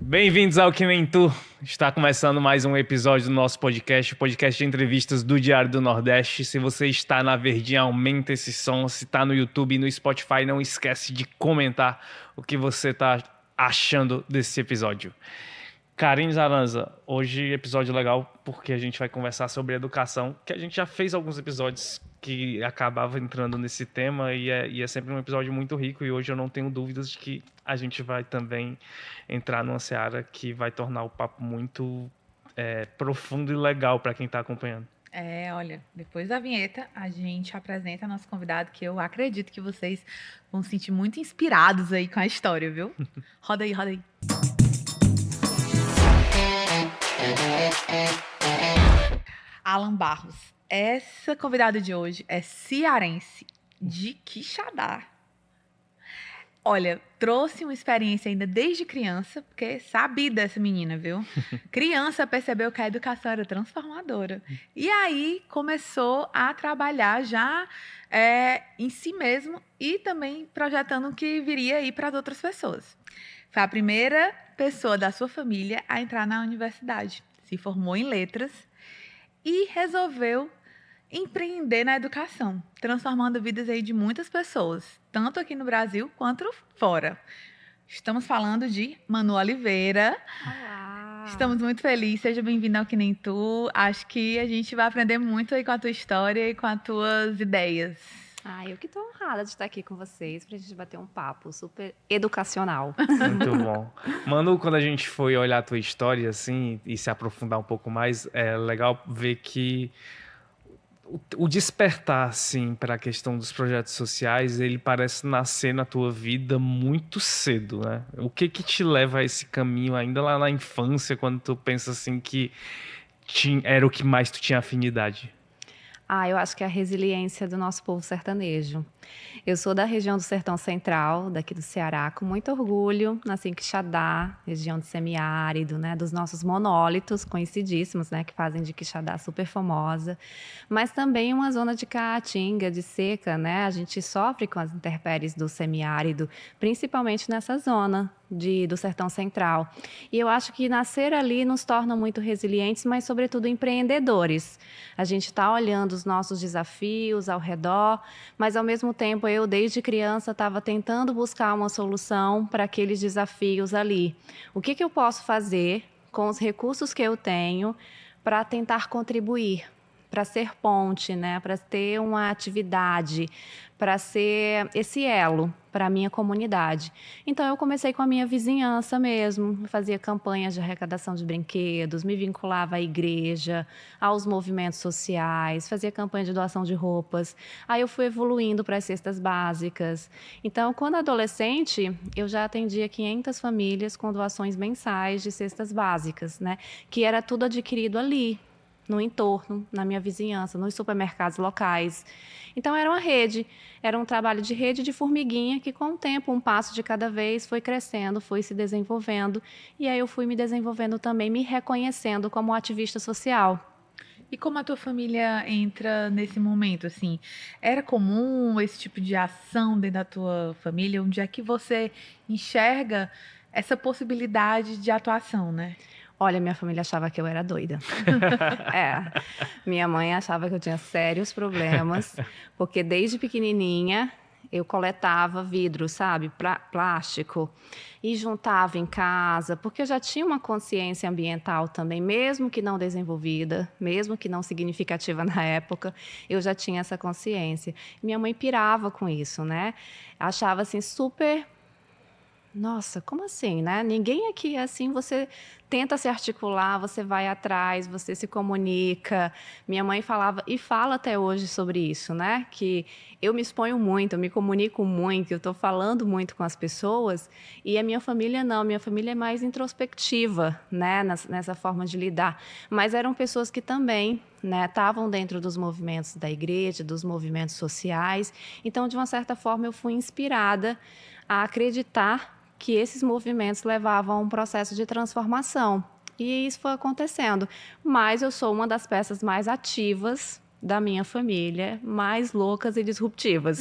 Bem-vindos ao Que Nem Tu. Está começando mais um episódio do nosso podcast, o podcast de entrevistas do Diário do Nordeste. Se você está na Verdinha, aumenta esse som. Se está no YouTube e no Spotify, não esquece de comentar o que você está achando desse episódio. Karine Zaranza, hoje episódio legal porque a gente vai conversar sobre educação, que a gente já fez alguns episódios que acabava entrando nesse tema e é sempre um episódio muito rico, e hoje eu não tenho dúvidas de que a gente vai também entrar numa seara que vai tornar o papo muito profundo e legal para quem está acompanhando. Olha, depois da vinheta, a gente apresenta nosso convidado, que eu acredito que vocês vão se sentir muito inspirados aí com a história, viu? Roda aí, roda aí. Alan Barros. Essa convidada de hoje é cearense, de Quixadá. Olha, trouxe uma experiência ainda desde criança, porque sabia dessa menina, viu? Criança percebeu que a educação era transformadora. E aí começou a trabalhar já em si mesmo e também projetando o que viria aí para as outras pessoas. Foi a primeira pessoa da sua família a entrar na universidade. Se formou em letras e resolveu empreender na educação, transformando vidas aí de muitas pessoas, tanto aqui no Brasil quanto fora. Estamos falando de Manu Oliveira. Olá! Estamos muito felizes, seja bem-vinda ao Que Nem Tu. Acho que a gente vai aprender muito aí com a tua história e com as tuas ideias. Eu que estou honrada de estar aqui com vocês para a gente bater um papo super educacional. Muito bom. Manu, quando a gente foi olhar a tua história assim e se aprofundar um pouco mais, é legal ver que o despertar, assim, para a questão dos projetos sociais, ele parece nascer na tua vida muito cedo, né? O que te leva a esse caminho ainda lá na infância, quando tu pensa assim que era o que mais tu tinha afinidade? Eu acho que é a resiliência do nosso povo sertanejo. Eu sou da região do Sertão Central, daqui do Ceará, com muito orgulho. Nasci em Quixadá, região de semiárido, né, dos nossos monólitos conhecidíssimos, né, que fazem de Quixadá super famosa. Mas também uma zona de caatinga, de seca, né? A gente sofre com as intempéries do semiárido, principalmente nessa zona do Sertão Central. E eu acho que nascer ali nos torna muito resilientes, mas, sobretudo, empreendedores. A gente está olhando os nossos desafios ao redor, mas, ao mesmo tempo, eu, desde criança, estava tentando buscar uma solução para aqueles desafios ali. O que eu posso fazer com os recursos que eu tenho para tentar contribuir, para ser ponte, né? Para ter uma atividade, para ser esse elo para a minha comunidade. Então, eu comecei com a minha vizinhança mesmo, fazia campanhas de arrecadação de brinquedos, me vinculava à igreja, aos movimentos sociais, fazia campanha de doação de roupas. Aí eu fui evoluindo para as cestas básicas. Então, quando adolescente, eu já atendia 500 famílias com doações mensais de cestas básicas, né? Que era tudo adquirido ali, no entorno, na minha vizinhança, nos supermercados locais. Então, era uma rede, era um trabalho de rede de formiguinha que, com o tempo, um passo de cada vez, foi crescendo, foi se desenvolvendo. E aí eu fui me desenvolvendo também, me reconhecendo como ativista social. E como a tua família entra nesse momento, assim? Era comum esse tipo de ação dentro da tua família? Onde é que você enxerga essa possibilidade de atuação, né? Olha, minha família achava que eu era doida. Minha mãe achava que eu tinha sérios problemas, porque desde pequenininha eu coletava vidro, sabe, plástico, e juntava em casa, porque eu já tinha uma consciência ambiental também, mesmo que não desenvolvida, mesmo que não significativa na época, eu já tinha essa consciência. Minha mãe pirava com isso, né? Achava assim super... Nossa, como assim, né? Ninguém aqui é assim, você tenta se articular, você vai atrás, você se comunica. Minha mãe falava, e fala até hoje sobre isso, né? Que eu me exponho muito, eu me comunico muito, eu estou falando muito com as pessoas, e a minha família não, minha família é mais introspectiva, né? Nessa forma de lidar. Mas eram pessoas que também, né, estavam dentro dos movimentos da igreja, dos movimentos sociais. Então, de uma certa forma, eu fui inspirada a acreditar que esses movimentos levavam a um processo de transformação. E isso foi acontecendo. Mas eu sou uma das peças mais ativas da minha família mais loucas e disruptivas.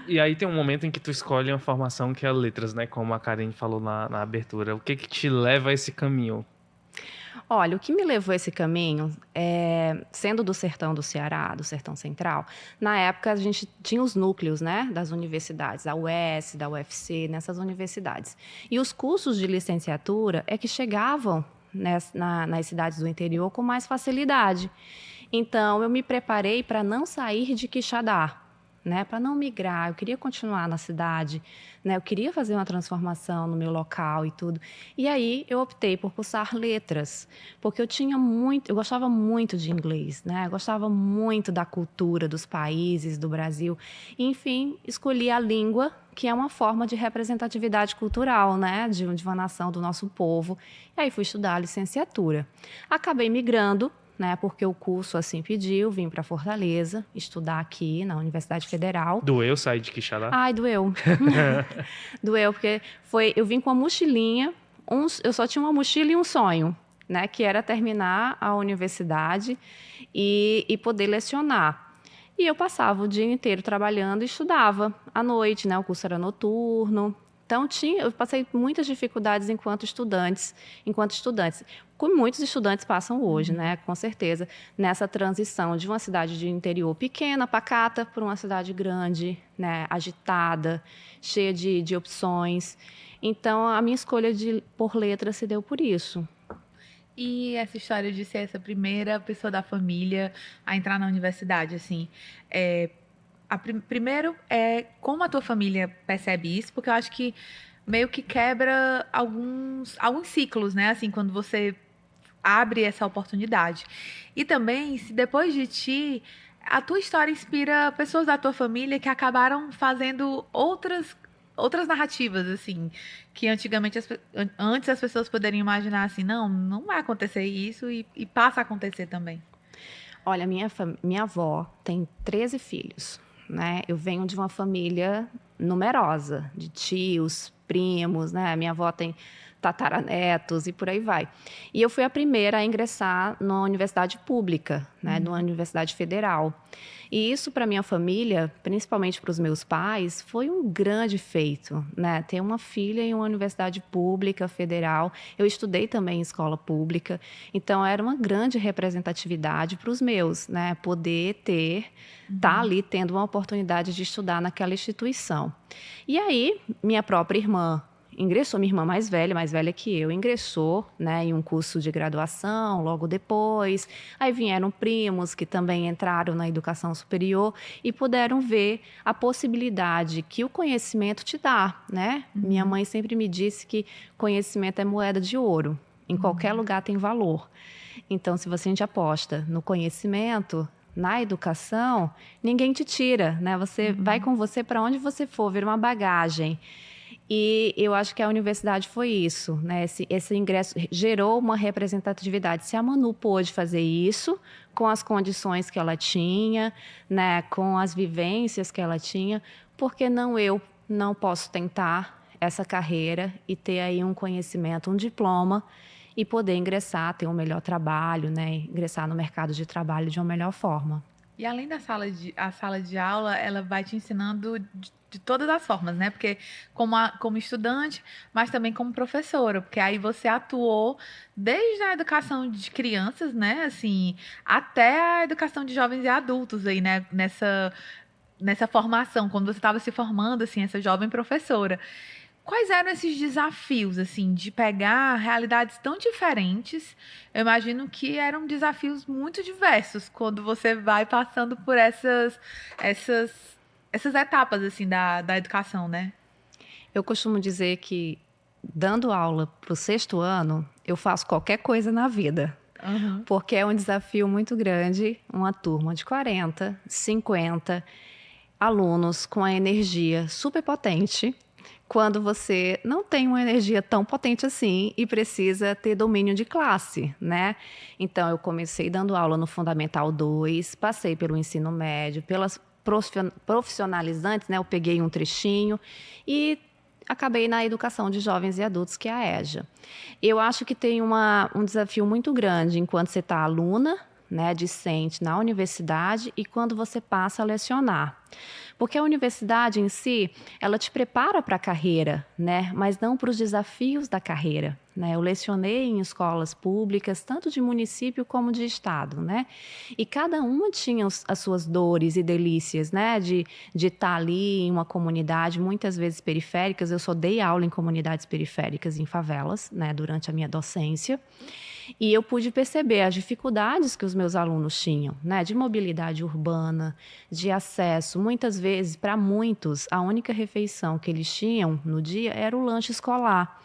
E aí tem um momento em que tu escolhe uma formação que é letras, né? Como a Karen falou na abertura. O que te leva a esse caminho? Olha, o que me levou a esse caminho, sendo do sertão do Ceará, do sertão central, na época a gente tinha os núcleos, né, das universidades, da UES, da UFC, nessas universidades. E os cursos de licenciatura é que chegavam nas cidades do interior com mais facilidade. Então, eu me preparei para não sair de Quixadá, né, para não migrar. Eu queria continuar na cidade, né, eu queria fazer uma transformação no meu local e tudo. E aí eu optei por cursar letras, porque eu gostava muito de inglês, né, eu gostava muito da cultura dos países, do Brasil. E, enfim, escolhi a língua, que é uma forma de representatividade cultural, né, de uma nação do nosso povo. E aí fui estudar a licenciatura. Acabei migrando, né, porque o curso assim pediu, vim para Fortaleza estudar aqui na Universidade Federal. Doeu sair de Quixadá? Ai, doeu. Doeu, porque eu vim com uma mochilinha, eu só tinha uma mochila e um sonho, né, que era terminar a universidade e poder lecionar. E eu passava o dia inteiro trabalhando e estudava à noite, né, o curso era noturno. Então, eu passei muitas dificuldades enquanto estudante, como muitos estudantes passam hoje, né, com certeza, nessa transição de uma cidade de interior pequena, pacata, para uma cidade grande, né, agitada, cheia de opções. Então, a minha escolha por letras se deu por isso. E essa história de ser essa primeira pessoa da família a entrar na universidade, assim, primeiro, como a tua família percebe isso? Porque eu acho que meio que quebra alguns ciclos, né? Assim, quando você abre essa oportunidade. E também, se depois de ti, a tua história inspira pessoas da tua família que acabaram fazendo outras narrativas, assim, que antigamente, antes as pessoas poderiam imaginar assim, não vai acontecer isso e passa a acontecer também. Olha, minha avó tem 13 filhos. Né? Eu venho de uma família numerosa, de tios, primos, né? Minha avó tem tataranetos e por aí vai. E eu fui a primeira a ingressar na universidade pública, né? Numa universidade federal. E isso, para minha família, principalmente para os meus pais, foi um grande feito, né? Ter uma filha em uma universidade pública, federal. Eu estudei também em escola pública, então era uma grande representatividade para os meus, né? Poder estar ali tendo uma oportunidade de estudar naquela instituição. E aí, minha própria irmã ingressou, minha irmã mais velha que eu, ingressou, né, em um curso de graduação logo depois. Aí vieram primos que também entraram na educação superior e puderam ver a possibilidade que o conhecimento te dá, né? Minha mãe sempre me disse que conhecimento é moeda de ouro. Em qualquer lugar tem valor. Então, se a gente aposta no conhecimento, na educação, ninguém te tira, né? Você vai com você para onde você for, vira uma bagagem. E eu acho que a universidade foi isso, né? Esse ingresso gerou uma representatividade. Se a Manu pôde fazer isso, com as condições que ela tinha, né? Com as vivências que ela tinha, por que não eu não posso tentar essa carreira e ter aí um conhecimento, um diploma e poder ingressar, ter um melhor trabalho, né? Ingressar no mercado de trabalho de uma melhor forma. E além da sala de aula, ela vai te ensinando de todas as formas, né? Porque como estudante, mas também como professora, porque aí você atuou desde a educação de crianças, né? Assim, até a educação de jovens e adultos aí, né? Nessa formação, quando você estava se formando, assim, essa jovem professora. Quais eram esses desafios, assim, de pegar realidades tão diferentes? Eu imagino que eram desafios muito diversos quando você vai passando por essas etapas, assim, da educação, né? Eu costumo dizer que, dando aula para o 6º ano, eu faço qualquer coisa na vida. Porque é um desafio muito grande, uma turma de 40, 50 alunos com a energia super potente, quando você não tem uma energia tão potente assim e precisa ter domínio de classe, né? Então, eu comecei dando aula no Fundamental 2, passei pelo ensino médio, pelas profissionalizantes, né? Eu peguei um trechinho e acabei na educação de jovens e adultos, que é a EJA. Eu acho que tem um desafio muito grande enquanto você está aluna, né, discente na universidade e quando você passa a lecionar. Porque a universidade em si, ela te prepara para a carreira, né? Mas não para os desafios da carreira, né? Eu lecionei em escolas públicas, tanto de município como de estado, né? E cada uma tinha as suas dores e delícias, né? De estar ali em uma comunidade, muitas vezes periféricas. Eu só dei aula em comunidades periféricas, em favelas, né? Durante a minha docência. E eu pude perceber as dificuldades que os meus alunos tinham, né? De mobilidade urbana, de acesso. Muitas vezes, para muitos, a única refeição que eles tinham no dia era o lanche escolar.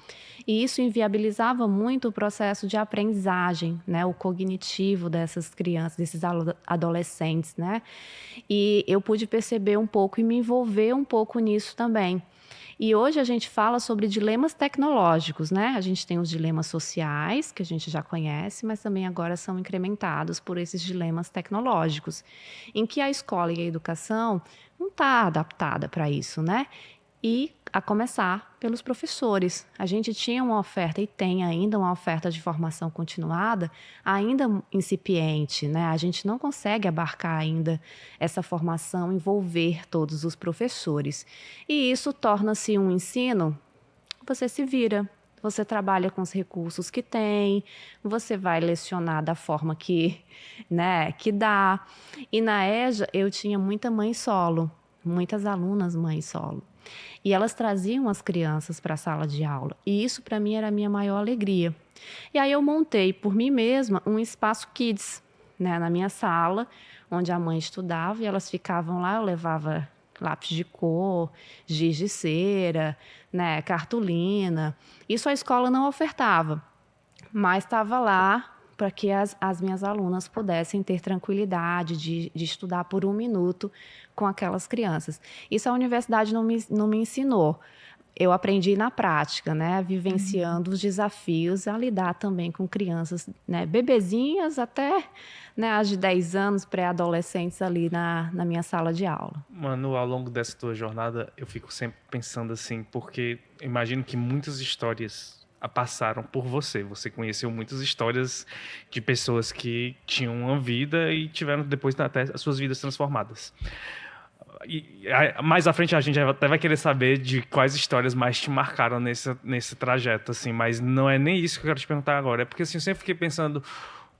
E isso inviabilizava muito o processo de aprendizagem, né? O cognitivo dessas crianças, desses adolescentes, né? E eu pude perceber um pouco e me envolver um pouco nisso também. E hoje a gente fala sobre dilemas tecnológicos, né? A gente tem os dilemas sociais, que a gente já conhece, mas também agora são incrementados por esses dilemas tecnológicos, em que a escola e a educação não está adaptada para isso, né? E a começar pelos professores. A gente tinha uma oferta e tem ainda uma oferta de formação continuada, ainda incipiente, né? A gente não consegue abarcar ainda essa formação, envolver todos os professores. E isso torna-se um ensino, você se vira, você trabalha com os recursos que tem, você vai lecionar da forma que, né, que dá. E na EJA eu tinha muita mãe solo, muitas alunas mãe solo. E elas traziam as crianças para a sala de aula. E isso, para mim, era a minha maior alegria. E aí eu montei, por mim mesma, um espaço kids, né, na minha sala, onde a mãe estudava, e elas ficavam lá, eu levava lápis de cor, giz de cera, né, cartolina. Isso a escola não ofertava, mas estava lá para que as minhas alunas pudessem ter tranquilidade de estudar por 1 minuto com aquelas crianças. Isso a universidade não me ensinou. Eu aprendi na prática, né, vivenciando os desafios a lidar também com crianças, né, bebezinhas até, né, as de 10 anos, pré-adolescentes ali na minha sala de aula. Manu, ao longo dessa tua jornada, eu fico sempre pensando assim, porque imagino que muitas histórias passaram por você. Você conheceu muitas histórias de pessoas que tinham uma vida e tiveram depois até as suas vidas transformadas. E mais à frente a gente até vai querer saber de quais histórias mais te marcaram nesse trajeto, assim, mas não é nem isso que eu quero te perguntar agora. É porque assim, eu sempre fiquei pensando,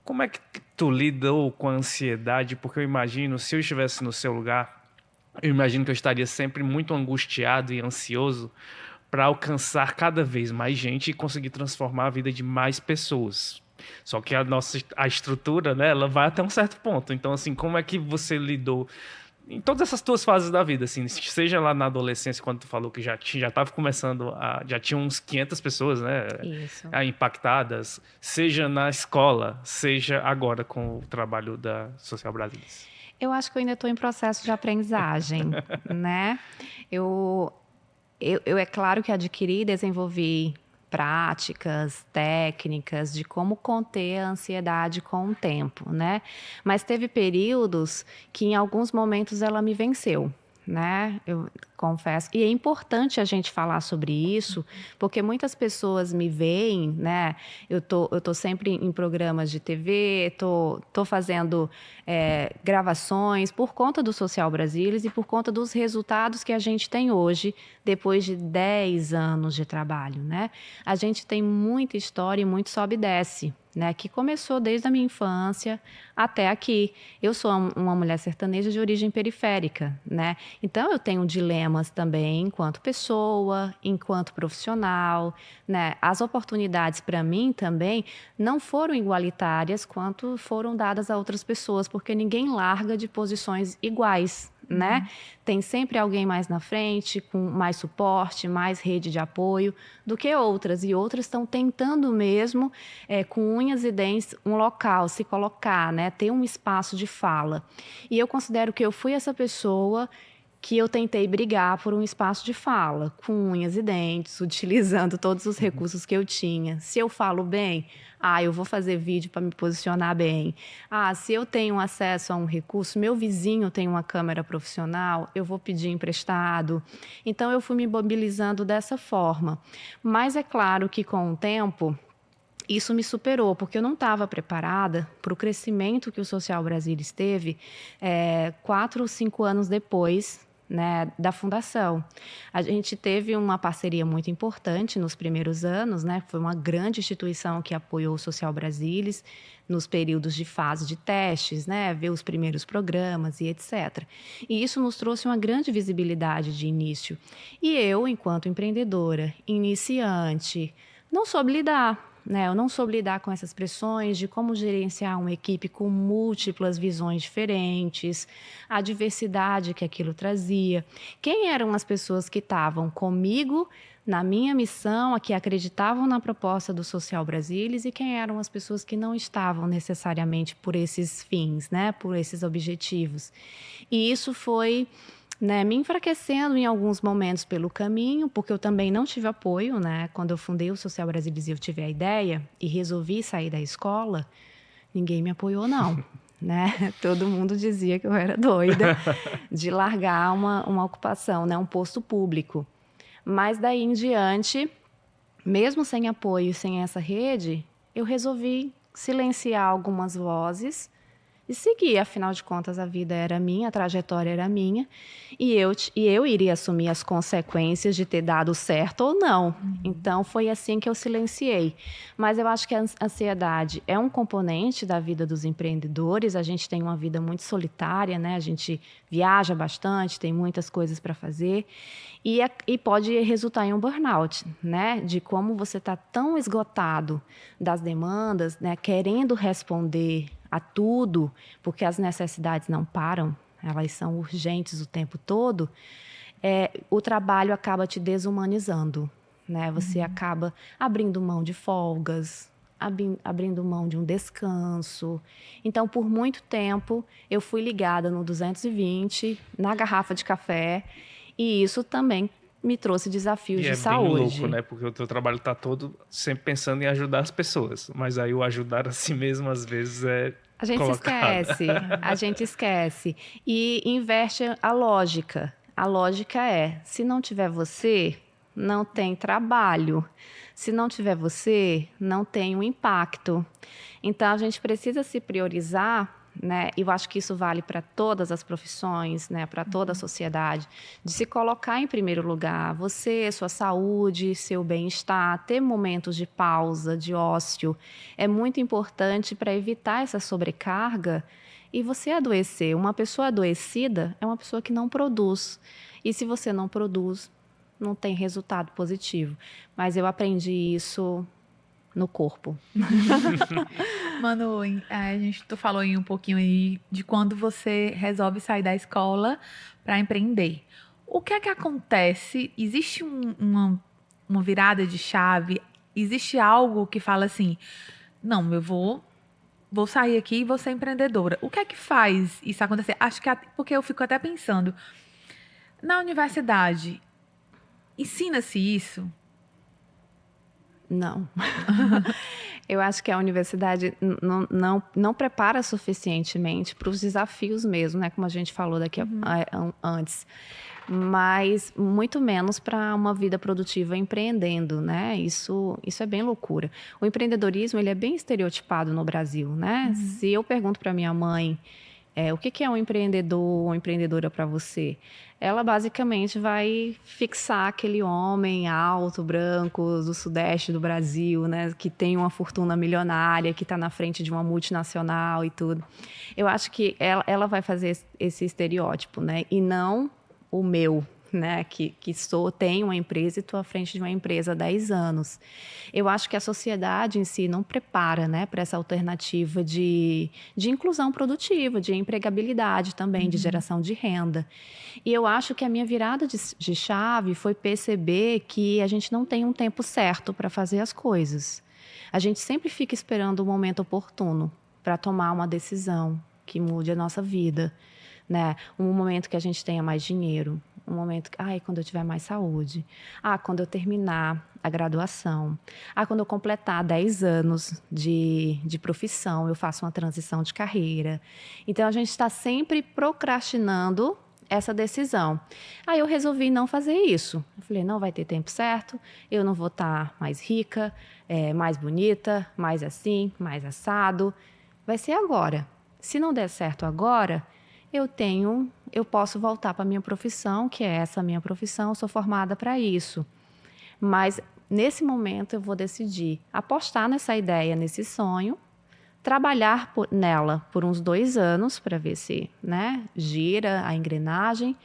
como é que tu lidou com a ansiedade? Porque eu imagino, se eu estivesse no seu lugar, eu imagino que eu estaria sempre muito angustiado e ansioso para alcançar cada vez mais gente e conseguir transformar a vida de mais pessoas. Só que a estrutura, né, ela vai até um certo ponto. Então, assim, como é que você lidou em todas essas tuas fases da vida, assim, seja lá na adolescência, quando tu falou que já estava começando, já tinha uns 500 pessoas, né, impactadas, seja na escola, seja agora com o trabalho da Social Brasilis? Eu acho que eu ainda estou em processo de aprendizagem, né? Eu é claro que adquiri e desenvolvi práticas, técnicas de como conter a ansiedade com o tempo, né? Mas teve períodos que em alguns momentos ela me venceu, né? Eu confesso. E é importante a gente falar sobre isso, porque muitas pessoas me veem, né? Eu tô sempre em programas de TV, tô fazendo gravações por conta do Social Brasilis e por conta dos resultados que a gente tem hoje, depois de 10 anos de trabalho, né? A gente tem muita história e muito sobe e desce, né, que começou desde a minha infância até aqui. Eu sou uma mulher sertaneja de origem periférica, né? Então eu tenho dilemas também enquanto pessoa, enquanto profissional, né? As oportunidades para mim também não foram igualitárias quanto foram dadas a outras pessoas, porque ninguém larga de posições iguais, né? Tem sempre alguém mais na frente, com mais suporte, mais rede de apoio do que outras. E outras estão tentando mesmo, com unhas e dentes, um local, se colocar, né? Ter um espaço de fala. E eu considero que eu fui essa pessoa que eu tentei brigar por um espaço de fala, com unhas e dentes, utilizando todos os recursos que eu tinha. Se eu falo bem, eu vou fazer vídeo para me posicionar bem. Se eu tenho acesso a um recurso, meu vizinho tem uma câmera profissional, eu vou pedir emprestado. Então, eu fui me mobilizando dessa forma. Mas é claro que, com o tempo, isso me superou, porque eu não estava preparada para o crescimento que o Social Brasilis teve 4 ou 5 anos depois, né, da fundação. A gente teve uma parceria muito importante nos primeiros anos, né? Foi uma grande instituição que apoiou o Social Brasilis nos períodos de fase de testes, né? Ver os primeiros programas e etc. E isso nos trouxe uma grande visibilidade de início. E eu, enquanto empreendedora, iniciante, não soube lidar. Né, eu não soube lidar com essas pressões de como gerenciar uma equipe com múltiplas visões diferentes, a diversidade que aquilo trazia. Quem eram as pessoas que estavam comigo na minha missão, que acreditavam na proposta do Social Brasilis, e quem eram as pessoas que não estavam necessariamente por esses fins, né, por esses objetivos. E isso foi, né, me enfraquecendo em alguns momentos pelo caminho, porque eu também não tive apoio, né? Quando eu fundei o Social Brasilis e eu tive a ideia e resolvi sair da escola, ninguém me apoiou, não. Né? Todo mundo dizia que eu era doida de largar uma ocupação, né? Um posto público. Mas daí em diante, mesmo sem apoio, sem essa rede, eu resolvi silenciar algumas vozes e seguir. Afinal de contas, a vida era minha, a trajetória era minha, e eu iria assumir as consequências de ter dado certo ou não. Então, foi assim que eu silenciei. Mas eu acho que a ansiedade é um componente da vida dos empreendedores. A gente tem uma vida muito solitária, né? A gente viaja bastante, tem muitas coisas para fazer, e pode resultar em um burnout, né? De como você está tão esgotado das demandas, né? Querendo responder a tudo, porque as necessidades não param, elas são urgentes o tempo todo, o trabalho acaba te desumanizando, né? Você acaba abrindo mão de folgas, abrindo mão de um descanso. Então, por muito tempo, eu fui ligada no 220, na garrafa de café, e isso também me trouxe desafios de saúde. É bem louco, né? Porque o teu trabalho tá todo sempre pensando em ajudar as pessoas. Mas aí o ajudar a si mesmo, às vezes, a gente colocado. a gente esquece. E inverte a lógica. A lógica é, se não tiver você, não tem trabalho. Se não tiver você, não tem um impacto. Então, a gente precisa se priorizar, né? E eu acho que isso vale para todas as profissões, né? Para toda a sociedade, de se colocar em primeiro lugar, você, sua saúde, seu bem-estar, ter momentos de pausa, de ócio, é muito importante para evitar essa sobrecarga e você adoecer. Uma pessoa adoecida é uma pessoa que não produz, e se você não produz, não tem resultado positivo. Mas eu aprendi isso no corpo. Manu, tu falou aí um pouquinho aí de quando você resolve sair da escola para empreender. O que é que acontece? Existe uma virada de chave? Existe algo que fala assim, não, eu vou sair aqui e vou ser empreendedora. O que é que faz isso acontecer? Acho que porque eu fico até pensando, na universidade, ensina-se isso? Não. Eu acho que a universidade não prepara suficientemente para os desafios mesmo, né? Como a gente falou antes. Mas muito menos para uma vida produtiva empreendendo, né? Isso é bem loucura. O empreendedorismo, ele é bem estereotipado no Brasil, né? Se eu pergunto para minha mãe o que é um empreendedor ou uma empreendedora para você? Ela basicamente vai fixar aquele homem alto, branco, do sudeste do Brasil, né, que tem uma fortuna milionária, que está na frente de uma multinacional e tudo. Eu acho que ela vai fazer esse estereótipo, né, e não o meu, né, que tenho uma empresa e estou à frente de uma empresa há 10 anos. Eu acho que a sociedade em si não prepara, né, para essa alternativa de inclusão produtiva, de empregabilidade também, de geração de renda. E eu acho que a minha virada de chave foi perceber que a gente não tem um tempo certo para fazer as coisas. A gente sempre fica esperando o momento oportuno para tomar uma decisão que mude a nossa vida, né? Um momento que a gente tenha mais dinheiro, um momento quando eu tiver mais saúde, quando eu terminar a graduação, quando eu completar 10 anos de profissão, eu faço uma transição de carreira. Então, a gente está sempre procrastinando essa decisão. Aí eu resolvi não fazer isso. Eu falei, não vai ter tempo certo, eu não vou estar mais rica, mais bonita, mais assim, mais assado. Vai ser agora. Se não der certo agora, eu posso voltar para a minha profissão, que é essa minha profissão, eu sou formada para isso. Mas, nesse momento, eu vou decidir apostar nessa ideia, nesse sonho, trabalhar nela por uns 2 anos, para ver se, né, gira a engrenagem,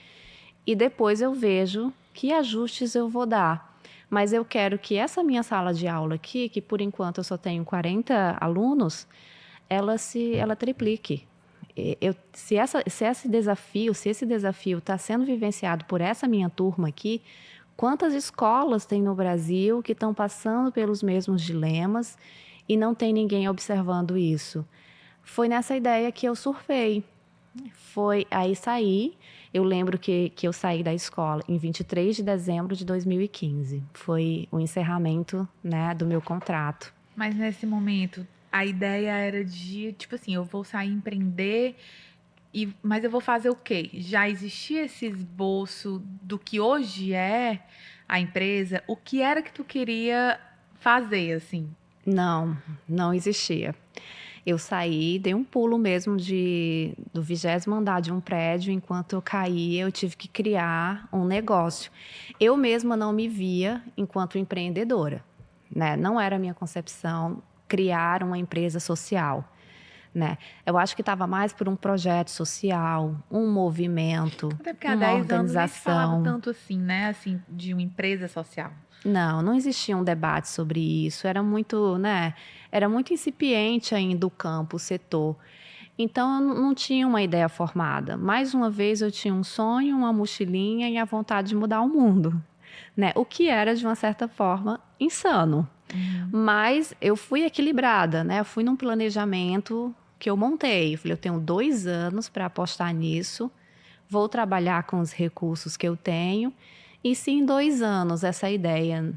e depois eu vejo que ajustes eu vou dar. Mas eu quero que essa minha sala de aula aqui, que por enquanto eu só tenho 40 alunos, ela triplique. Se esse desafio está sendo vivenciado por essa minha turma aqui, quantas escolas tem no Brasil que estão passando pelos mesmos dilemas e não tem ninguém observando isso? Foi nessa ideia que eu surfei. Eu lembro que eu saí da escola em 23 de dezembro de 2015. Foi o encerramento, né, do meu contrato. Mas nesse momento, a ideia era de, tipo assim, eu vou sair empreender, mas eu vou fazer o quê? Já existia esse esboço do que hoje é a empresa? O que era que tu queria fazer, assim? Não existia. Eu saí, dei um pulo mesmo do 20º andar de um prédio. Enquanto eu caía, eu tive que criar um negócio. Eu mesma não me via enquanto empreendedora, né? Não era a minha concepção criar uma empresa social, né? Eu acho que estava mais por um projeto social, um movimento, Até porque há uma 10 anos nem se falava organização. tanto assim, né? Assim, de uma empresa social. Não existia um debate sobre isso. Era muito, né? Era muito incipiente ainda o campo, o setor. Então, eu não tinha uma ideia formada. Mais uma vez, eu tinha um sonho, uma mochilinha e a vontade de mudar o mundo, né? O que era, de uma certa forma, insano. Mas eu fui equilibrada, né? Eu fui num planejamento que eu montei. Eu falei, eu tenho 2 anos para apostar nisso, vou trabalhar com os recursos que eu tenho, e se em 2 anos essa ideia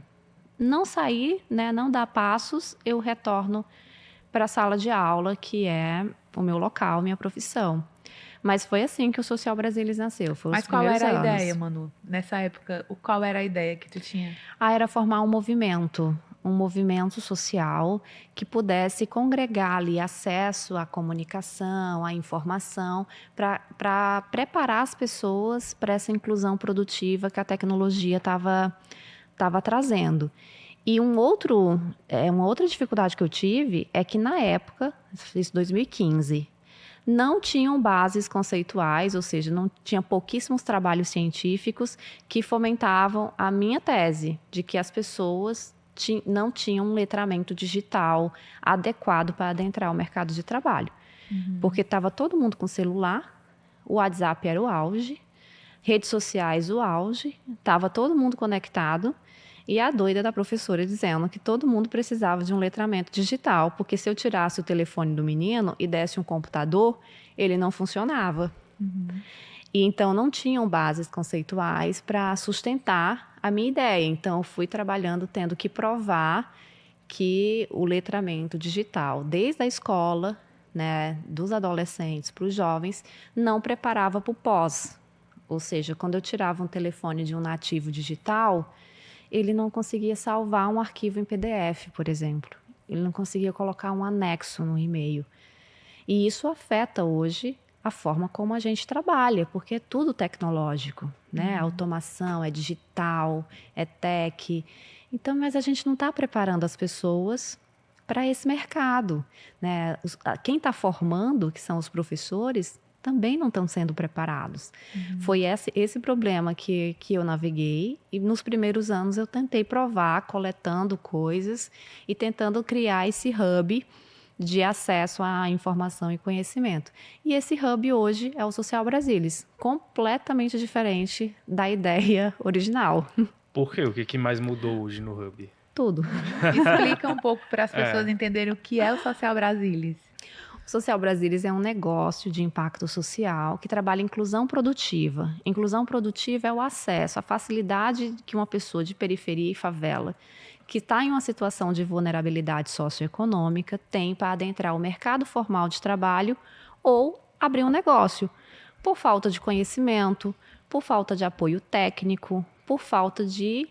não sair, né, não dar passos, eu retorno para a sala de aula, que é o meu local, minha profissão. Mas foi assim que o Social Brasilis nasceu, foi Mas os qual primeiros era a anos. ideia, Manu? Nessa época, qual era a ideia que tu tinha? Era formar um movimento social que pudesse congregar ali acesso à comunicação, à informação, para preparar as pessoas para essa inclusão produtiva que a tecnologia estava trazendo. E uma outra dificuldade que eu tive é que, na época, isso 2015, não tinham bases conceituais, ou seja, não tinha pouquíssimos trabalhos científicos que fomentavam a minha tese de que as pessoas não tinham um letramento digital adequado para adentrar o mercado de trabalho. Porque estava todo mundo com celular, o WhatsApp era o auge, redes sociais o auge, estava todo mundo conectado, e a doida da professora dizendo que todo mundo precisava de um letramento digital, porque se eu tirasse o telefone do menino e desse um computador, ele não funcionava. E então não tinham bases conceituais para sustentar a minha ideia. Então eu fui trabalhando, tendo que provar que o letramento digital, desde a escola, né, dos adolescentes para os jovens, não preparava para o pós. Ou seja, quando eu tirava um telefone de um nativo digital, ele não conseguia salvar um arquivo em PDF, por exemplo. Ele não conseguia colocar um anexo no e-mail. E isso afeta hoje a forma como a gente trabalha, porque é tudo tecnológico, né? A automação é digital, é tech. Então, mas a gente não está preparando as pessoas para esse mercado, né? Quem está formando, que são os professores, também não estão sendo preparados. Foi esse problema que eu naveguei, e nos primeiros anos eu tentei provar, coletando coisas e tentando criar esse hub de acesso à informação e conhecimento. E esse hub hoje é o Social Brasilis, completamente diferente da ideia original. Por quê? O que mais mudou hoje no Hub? Tudo. Explica um pouco para as pessoas entenderem o que é o Social Brasilis. O Social Brasilis é um negócio de impacto social que trabalha inclusão produtiva. Inclusão produtiva é o acesso, a facilidade que uma pessoa de periferia e favela, que está em uma situação de vulnerabilidade socioeconômica, tem para adentrar o mercado formal de trabalho ou abrir um negócio, por falta de conhecimento, por falta de apoio técnico, por falta de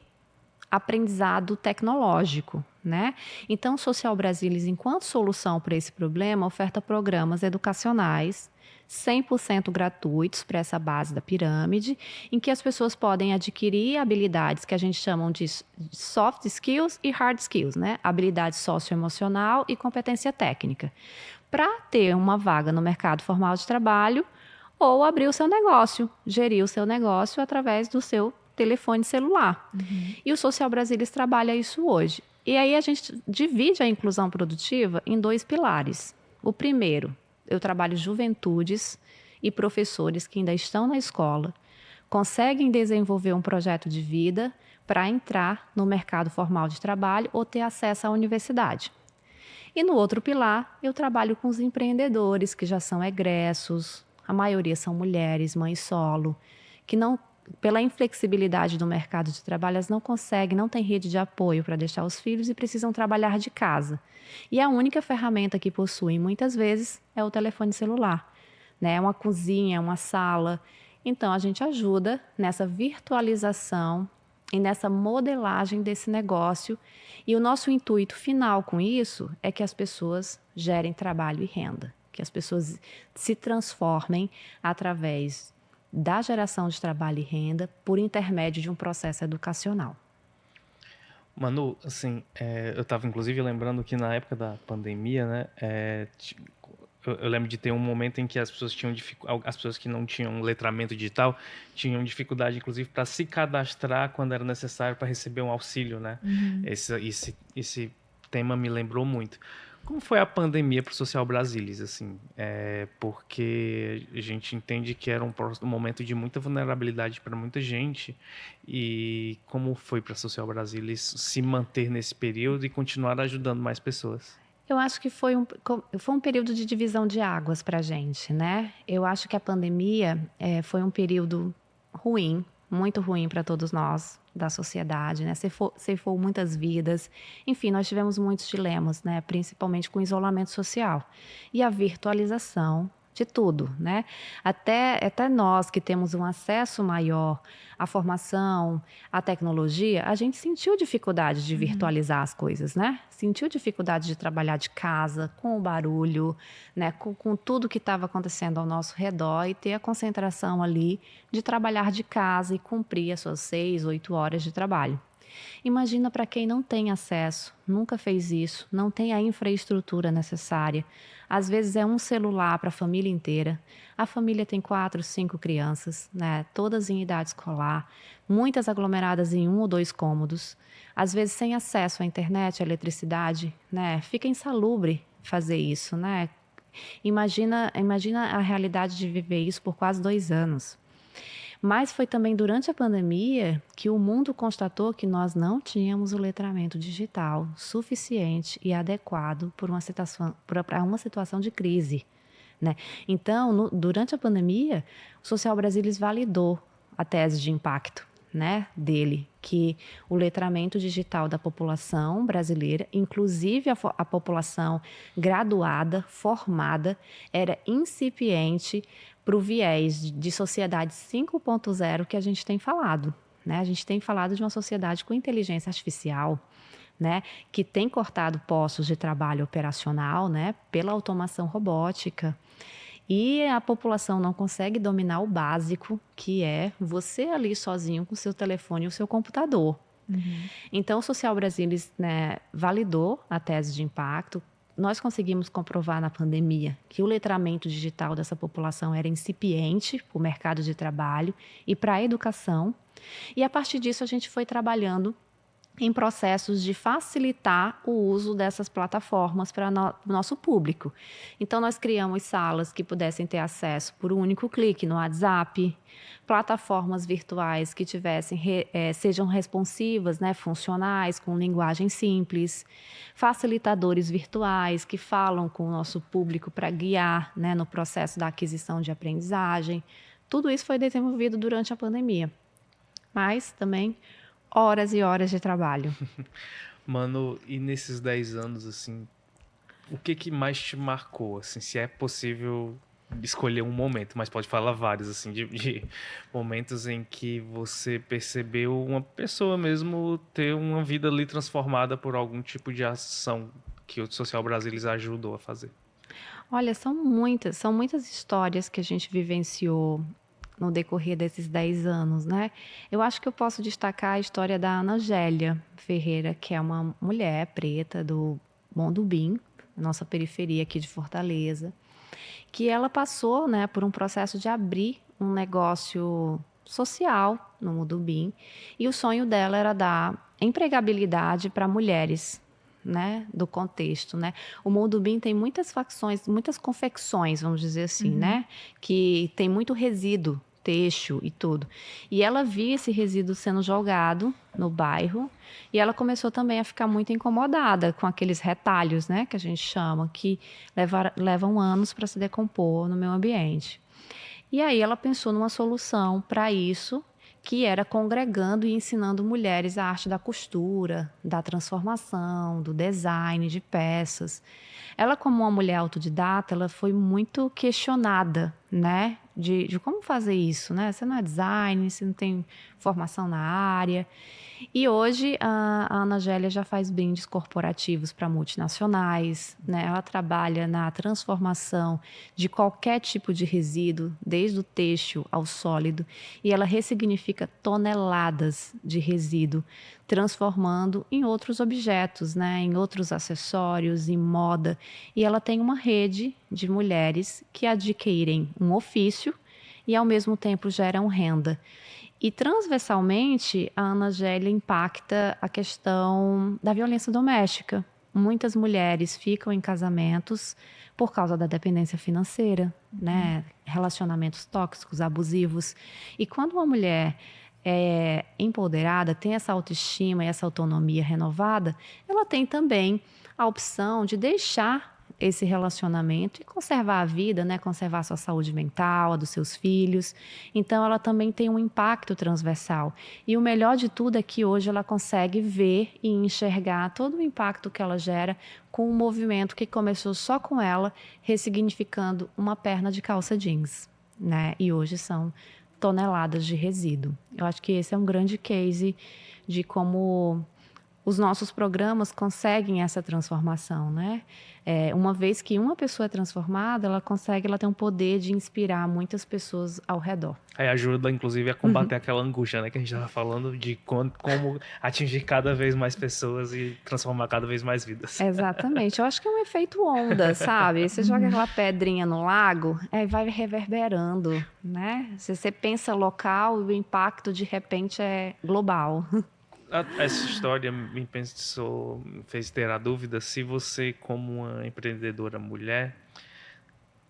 aprendizado tecnológico, né? Então, o Social Brasilis, enquanto solução para esse problema, oferta programas educacionais 100% gratuitos para essa base da pirâmide, em que as pessoas podem adquirir habilidades que a gente chama de soft skills e hard skills, né? Habilidade socioemocional e competência técnica, para ter uma vaga no mercado formal de trabalho ou abrir o seu negócio, gerir o seu negócio através do seu telefone celular. E o Social Brasilis trabalha isso hoje. E aí a gente divide a inclusão produtiva em 2 pilares. O primeiro, eu trabalho juventudes e professores que ainda estão na escola, conseguem desenvolver um projeto de vida para entrar no mercado formal de trabalho ou ter acesso à universidade. E no outro pilar, eu trabalho com os empreendedores que já são egressos, a maioria são mulheres, mães solo, que não, pela inflexibilidade do mercado de trabalho, elas não conseguem, não têm rede de apoio para deixar os filhos e precisam trabalhar de casa. E a única ferramenta que possuem, muitas vezes, é o telefone celular, né? É uma cozinha, é uma sala. Então, a gente ajuda nessa virtualização e nessa modelagem desse negócio. E o nosso intuito final com isso é que as pessoas gerem trabalho e renda, que as pessoas se transformem através da geração de trabalho e renda por intermédio de um processo educacional. Manu, assim, eu estava inclusive lembrando que na época da pandemia, né, eu lembro de ter um momento em que as pessoas tinham as pessoas que não tinham letramento digital tinham dificuldade, inclusive, para se cadastrar quando era necessário para receber um auxílio, né? Esse tema me lembrou muito. Como foi a pandemia para o Social Brasilis, assim? Porque a gente entende que era um momento de muita vulnerabilidade para muita gente. E como foi para a Social Brasilis se manter nesse período e continuar ajudando mais pessoas? Eu acho que foi um período de divisão de águas para a gente, né? Eu acho que a pandemia foi um período ruim, muito ruim para todos nós da sociedade, né? Ceifou muitas vidas. Enfim, nós tivemos muitos dilemas, né? Principalmente com o isolamento social e a virtualização de tudo, né? Até nós que temos um acesso maior à formação, à tecnologia, a gente sentiu dificuldade de virtualizar as coisas, né? Sentiu dificuldade de trabalhar de casa, com o barulho, né? Com tudo que estava acontecendo ao nosso redor e ter a concentração ali de trabalhar de casa e cumprir as suas 6, 8 horas de trabalho. Imagina para quem não tem acesso, nunca fez isso, não tem a infraestrutura necessária. Às vezes é um celular para a família inteira. A família tem 4, 5 crianças, né? Todas em idade escolar, muitas aglomeradas em 1 ou 2 cômodos. Às vezes sem acesso à internet, à eletricidade, né? Fica insalubre fazer isso, né? Imagina a realidade de viver isso por quase 2 anos. Mas foi também durante a pandemia que o mundo constatou que nós não tínhamos o letramento digital suficiente e adequado para uma situação de crise, né? Então, durante a pandemia, o Social Brasilis validou a tese de impacto, né, dele, que o letramento digital da população brasileira, inclusive a população graduada, formada, era incipiente para o viés de sociedade 5.0 que a gente tem falado, né? A gente tem falado de uma sociedade com inteligência artificial, né, que tem cortado postos de trabalho operacional, né, pela automação robótica. E a população não consegue dominar o básico, que é você ali sozinho com o seu telefone e o seu computador. Então, o Social Brasilis, né, validou a tese de impacto. Nós conseguimos comprovar na pandemia que o letramento digital dessa população era incipiente para o mercado de trabalho e para a educação. E, a partir disso, a gente foi trabalhando em processos de facilitar o uso dessas plataformas para o nosso público. Então, nós criamos salas que pudessem ter acesso por um único clique no WhatsApp, plataformas virtuais que sejam responsivas, né, funcionais, com linguagem simples, facilitadores virtuais que falam com o nosso público para guiar, né, no processo da aquisição de aprendizagem. Tudo isso foi desenvolvido durante a pandemia, mas também horas e horas de trabalho. Mano, e nesses 10 anos, assim, o que mais te marcou? Assim, se é possível escolher um momento, mas pode falar vários, assim, de momentos em que você percebeu uma pessoa mesmo ter uma vida ali transformada por algum tipo de ação que o Social Brasilis ajudou a fazer. Olha, são muitas histórias que a gente vivenciou no decorrer desses 10 anos, né? Eu acho que eu posso destacar a história da Ana Gélia Ferreira, que é uma mulher preta do Mondubim, nossa periferia aqui de Fortaleza, que ela passou, né, por um processo de abrir um negócio social no Mondubim, e o sonho dela era dar empregabilidade para mulheres, né, do contexto, né? O Mondubim tem muitas facções, muitas confecções, vamos dizer assim, né, que tem muito resíduo têxtil e tudo. E ela via esse resíduo sendo jogado no bairro e ela começou também a ficar muito incomodada com aqueles retalhos, né, que a gente chama, que levam anos para se decompor no meio ambiente. E aí ela pensou numa solução para isso, que era congregando e ensinando mulheres a arte da costura, da transformação, do design de peças. Ela, como uma mulher autodidata, ela foi muito questionada, né? De como fazer isso, né? Você não é design, você não tem formação na área. E hoje a Ana Gélia já faz brindes corporativos para multinacionais, né? Ela trabalha na transformação de qualquer tipo de resíduo, desde o têxtil ao sólido, e ela ressignifica toneladas de resíduo, transformando em outros objetos, né? Em outros acessórios, em moda. E ela tem uma rede de mulheres que adquirem um ofício e, ao mesmo tempo, geram renda. E, transversalmente, a Ana Gélia impacta a questão da violência doméstica. Muitas mulheres ficam em casamentos por causa da dependência financeira, né? Relacionamentos tóxicos, abusivos. E quando uma mulher é empoderada, tem essa autoestima e essa autonomia renovada, ela tem também a opção de deixar esse relacionamento e conservar a vida, né? Conservar a sua saúde mental, a dos seus filhos. Então, ela também tem um impacto transversal. E o melhor de tudo é que hoje ela consegue ver e enxergar todo o impacto que ela gera com um movimento que começou só com ela, ressignificando uma perna de calça jeans, né? E hoje são toneladas de resíduo. Eu acho que esse é um grande case de como os nossos programas conseguem essa transformação, né? Uma vez que uma pessoa é transformada, ela tem um poder de inspirar muitas pessoas ao redor. Aí ajuda, inclusive, a combater aquela angústia, né? Que a gente estava falando de como atingir cada vez mais pessoas e transformar cada vez mais vidas. Exatamente. Eu acho que é um efeito onda, sabe? Você joga aquela pedrinha no lago, aí vai reverberando, né? Se você pensa local, o impacto, de repente, é global. Essa história me fez ter a dúvida se você, como uma empreendedora mulher,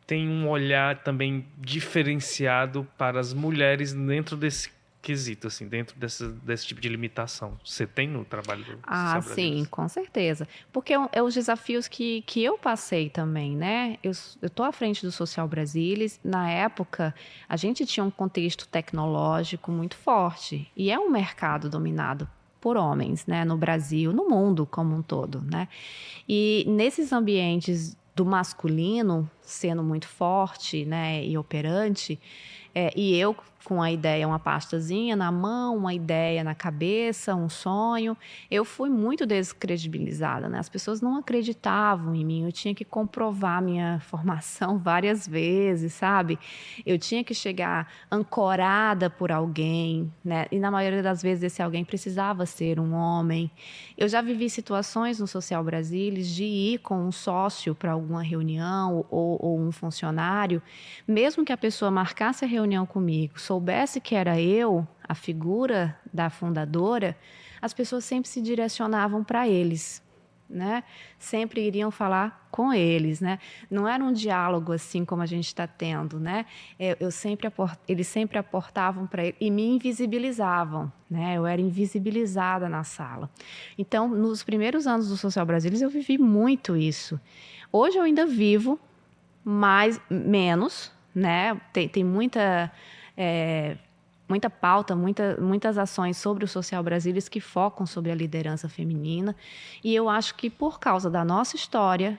tem um olhar também diferenciado para as mulheres dentro desse quesito, assim, dentro desse tipo de limitação. Você tem no trabalho do Ah, Social sim, Brasilis? com certeza. Porque é os desafios que eu passei também, né? Eu estou à frente do Social Brasilis. Na época, a gente tinha um contexto tecnológico muito forte. E é um mercado dominado por homens, né? No Brasil, no mundo como um todo, né? E nesses ambientes do masculino sendo muito forte, né, e operante, e eu com a ideia, uma pastazinha na mão, uma ideia na cabeça, um sonho, eu fui muito descredibilizada, né? As pessoas não acreditavam em mim, eu tinha que comprovar minha formação várias vezes, sabe? Eu tinha que chegar ancorada por alguém, né? E na maioria das vezes esse alguém precisava ser um homem. Eu já vivi situações no Social Brasilis de ir com um sócio para alguma reunião ou um funcionário, mesmo que a pessoa marcasse a reunião comigo, soubesse que era eu, a figura da fundadora, as pessoas sempre se direcionavam para eles, né? Sempre iriam falar com eles, né? Não era um diálogo assim como a gente está tendo, né? Eles sempre aportavam para ele e me invisibilizavam, né? Eu era invisibilizada na sala. Então, nos primeiros anos do Social Brasilis, eu vivi muito isso. Hoje eu ainda vivo, mas menos, né? Tem muita pauta, muitas ações sobre o Social Brasilis que focam sobre a liderança feminina. E eu acho que por causa da nossa história,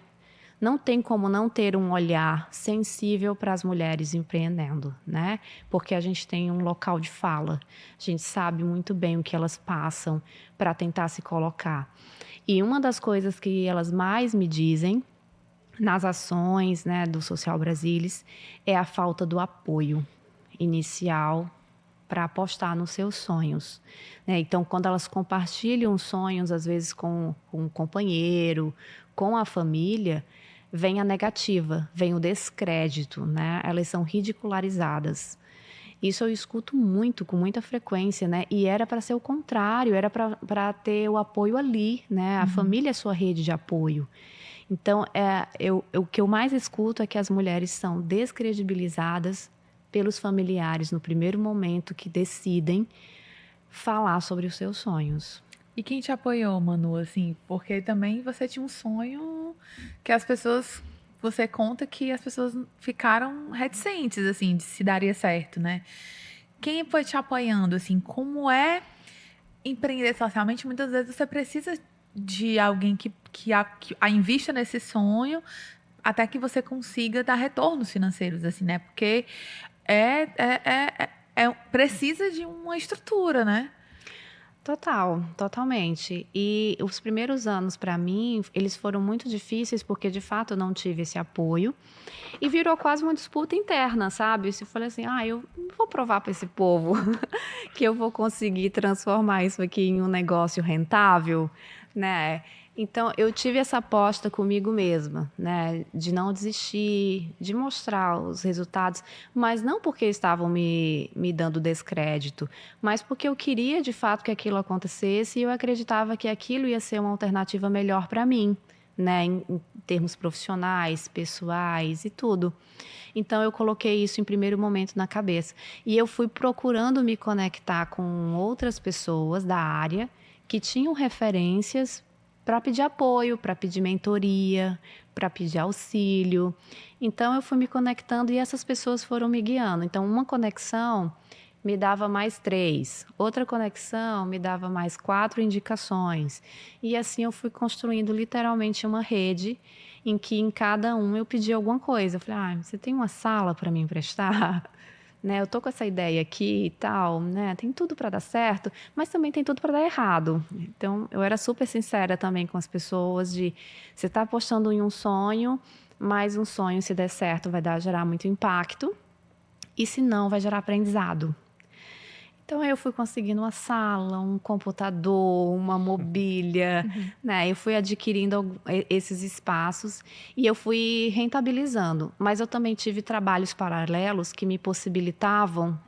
não tem como não ter um olhar sensível para as mulheres empreendendo, né? Porque a gente tem um local de fala, a gente sabe muito bem o que elas passam para tentar se colocar. E uma das coisas que elas mais me dizem nas ações, né, do Social Brasilis é a falta do apoio inicial para apostar nos seus sonhos, né? Então, quando elas compartilham sonhos, às vezes com um companheiro, com a família, vem a negativa, vem o descrédito, né? Elas são ridicularizadas. Isso eu escuto muito, com muita frequência, né? E era para ser o contrário, era para ter o apoio ali, né? A família é sua rede de apoio. Então, o que eu mais escuto é que as mulheres são descredibilizadas pelos familiares no primeiro momento que decidem falar sobre os seus sonhos. E quem te apoiou, Manu, assim? Porque também você tinha um sonho que as pessoas... Você conta que as pessoas ficaram reticentes, assim, de se daria certo, né? Quem foi te apoiando, assim? Como é empreender socialmente? Muitas vezes você precisa de alguém que a invista nesse sonho até que você consiga dar retornos financeiros, assim, né? Porque precisa de uma estrutura, né? Totalmente. E os primeiros anos, para mim, eles foram muito difíceis porque, de fato, eu não tive esse apoio. E virou quase uma disputa interna, sabe? Eu falei assim, eu vou provar para esse povo que eu vou conseguir transformar isso aqui em um negócio rentável, né? Então, eu tive essa aposta comigo mesma, né? De não desistir, de mostrar os resultados, mas não porque estavam me dando descrédito, mas porque eu queria, de fato, que aquilo acontecesse e eu acreditava que aquilo ia ser uma alternativa melhor para mim, né? Em termos profissionais, pessoais e tudo. Então, eu coloquei isso em primeiro momento na cabeça. E eu fui procurando me conectar com outras pessoas da área que tinham referências para pedir apoio, para pedir mentoria, para pedir auxílio. Então, eu fui me conectando e essas pessoas foram me guiando. Então, uma conexão me dava mais 3, outra conexão me dava mais 4 indicações. E assim eu fui construindo literalmente uma rede em que em cada um eu pedia alguma coisa. Eu falei, você tem uma sala para me emprestar? Né, eu tô com essa ideia aqui e tal, né? Tem tudo para dar certo, mas também tem tudo para dar errado. Então, eu era super sincera também com as pessoas de você está apostando em um sonho, mas um sonho, se der certo, vai gerar muito impacto, e se não, vai gerar aprendizado. Então, eu fui conseguindo uma sala, um computador, uma mobília, né? Eu fui adquirindo esses espaços e eu fui rentabilizando. Mas eu também tive trabalhos paralelos que me possibilitavam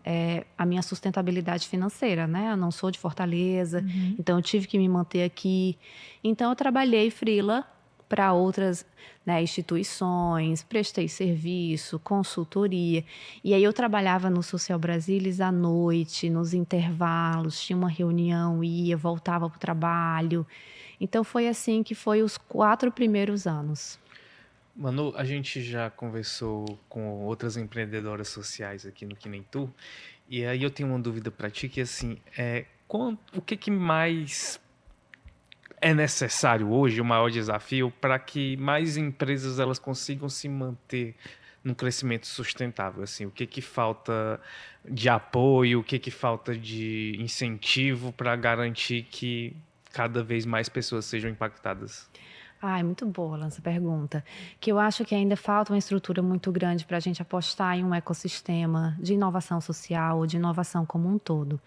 a minha sustentabilidade financeira, né? Eu não sou de Fortaleza, então eu tive que me manter aqui. Então, eu trabalhei freela para outras, né, instituições, prestei serviço, consultoria. E aí eu trabalhava no Social Brasilis à noite, nos intervalos, tinha uma reunião, ia, voltava para o trabalho. Então foi assim que foi os 4 primeiros anos. Manu, a gente já conversou com outras empreendedoras sociais aqui no Que Nem Tu, e aí eu tenho uma dúvida para ti, que assim, o que mais é necessário hoje, o maior desafio, para que mais empresas elas consigam se manter num crescimento sustentável? Assim, o que falta de apoio, o que falta de incentivo para garantir que cada vez mais pessoas sejam impactadas? É muito boa essa pergunta. Que eu acho que ainda falta uma estrutura muito grande para a gente apostar em um ecossistema de inovação social, de inovação como um todo.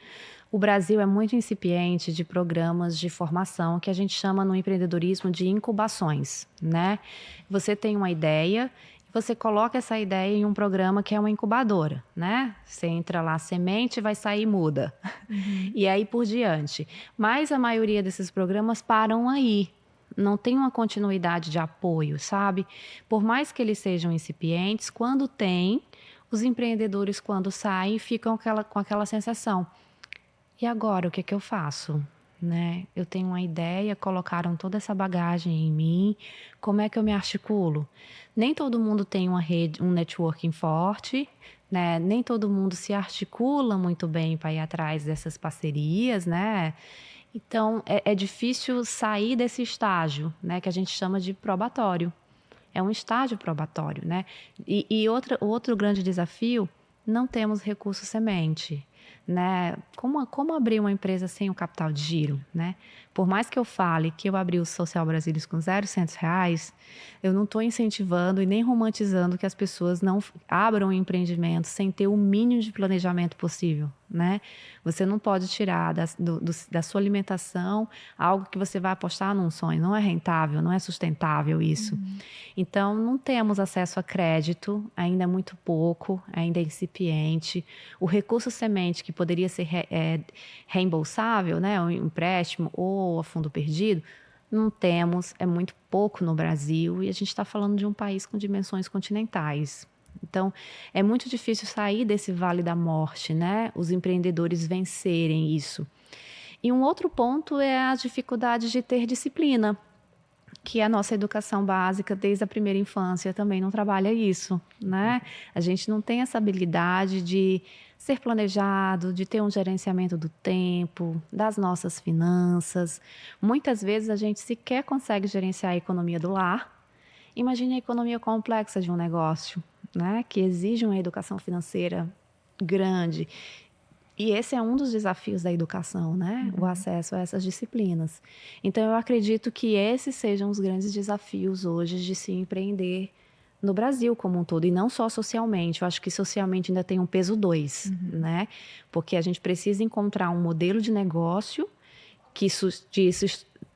O Brasil é muito incipiente de programas de formação que a gente chama no empreendedorismo de incubações, né? Você tem uma ideia, você coloca essa ideia em um programa que é uma incubadora, né? Você entra lá, semente, vai sair muda. E aí por diante. Mas a maioria desses programas param aí. Não tem uma continuidade de apoio, sabe? Por mais que eles sejam incipientes, quando tem, os empreendedores, quando saem, ficam com aquela sensação. E agora, o que eu faço? Né? Eu tenho uma ideia, colocaram toda essa bagagem em mim, como é que eu me articulo? Nem todo mundo tem uma rede, um networking forte, né? Nem todo mundo se articula muito bem para ir atrás dessas parcerias, né? Então, é difícil sair desse estágio, né, que a gente chama de probatório. é um estágio probatório, né? E outro grande desafio, não temos recurso semente, né? Como abrir uma empresa sem o capital de giro, né? Por mais que eu fale que eu abri o Social Brasilis com R$0, eu não estou incentivando e nem romantizando que as pessoas não abram um empreendimento sem ter o mínimo de planejamento possível, né? Você não pode tirar da sua alimentação algo que você vai apostar num sonho. Não é rentável, não é sustentável isso. Então, não temos acesso a crédito, ainda é muito pouco, ainda é incipiente. O recurso semente que poderia ser reembolsável, né, um empréstimo ou a fundo perdido, não temos, é muito pouco no Brasil e a gente está falando de um país com dimensões continentais. Então, é muito difícil sair desse vale da morte, né? Os empreendedores vencerem isso. E um outro ponto é a dificuldade de ter disciplina, que a nossa educação básica, desde a primeira infância, também não trabalha isso, né? A gente não tem essa habilidade de ser planejado, de ter um gerenciamento do tempo, das nossas finanças. Muitas vezes a gente sequer consegue gerenciar a economia do lar. Imagine a economia complexa de um negócio, né? Que exige uma educação financeira grande. E esse é um dos desafios da educação, né? O acesso a essas disciplinas. Então, eu acredito que esses sejam os grandes desafios hoje de se empreender no Brasil como um todo, e não só socialmente. Eu acho que socialmente ainda tem um peso 2, né? Porque a gente precisa encontrar um modelo de negócio que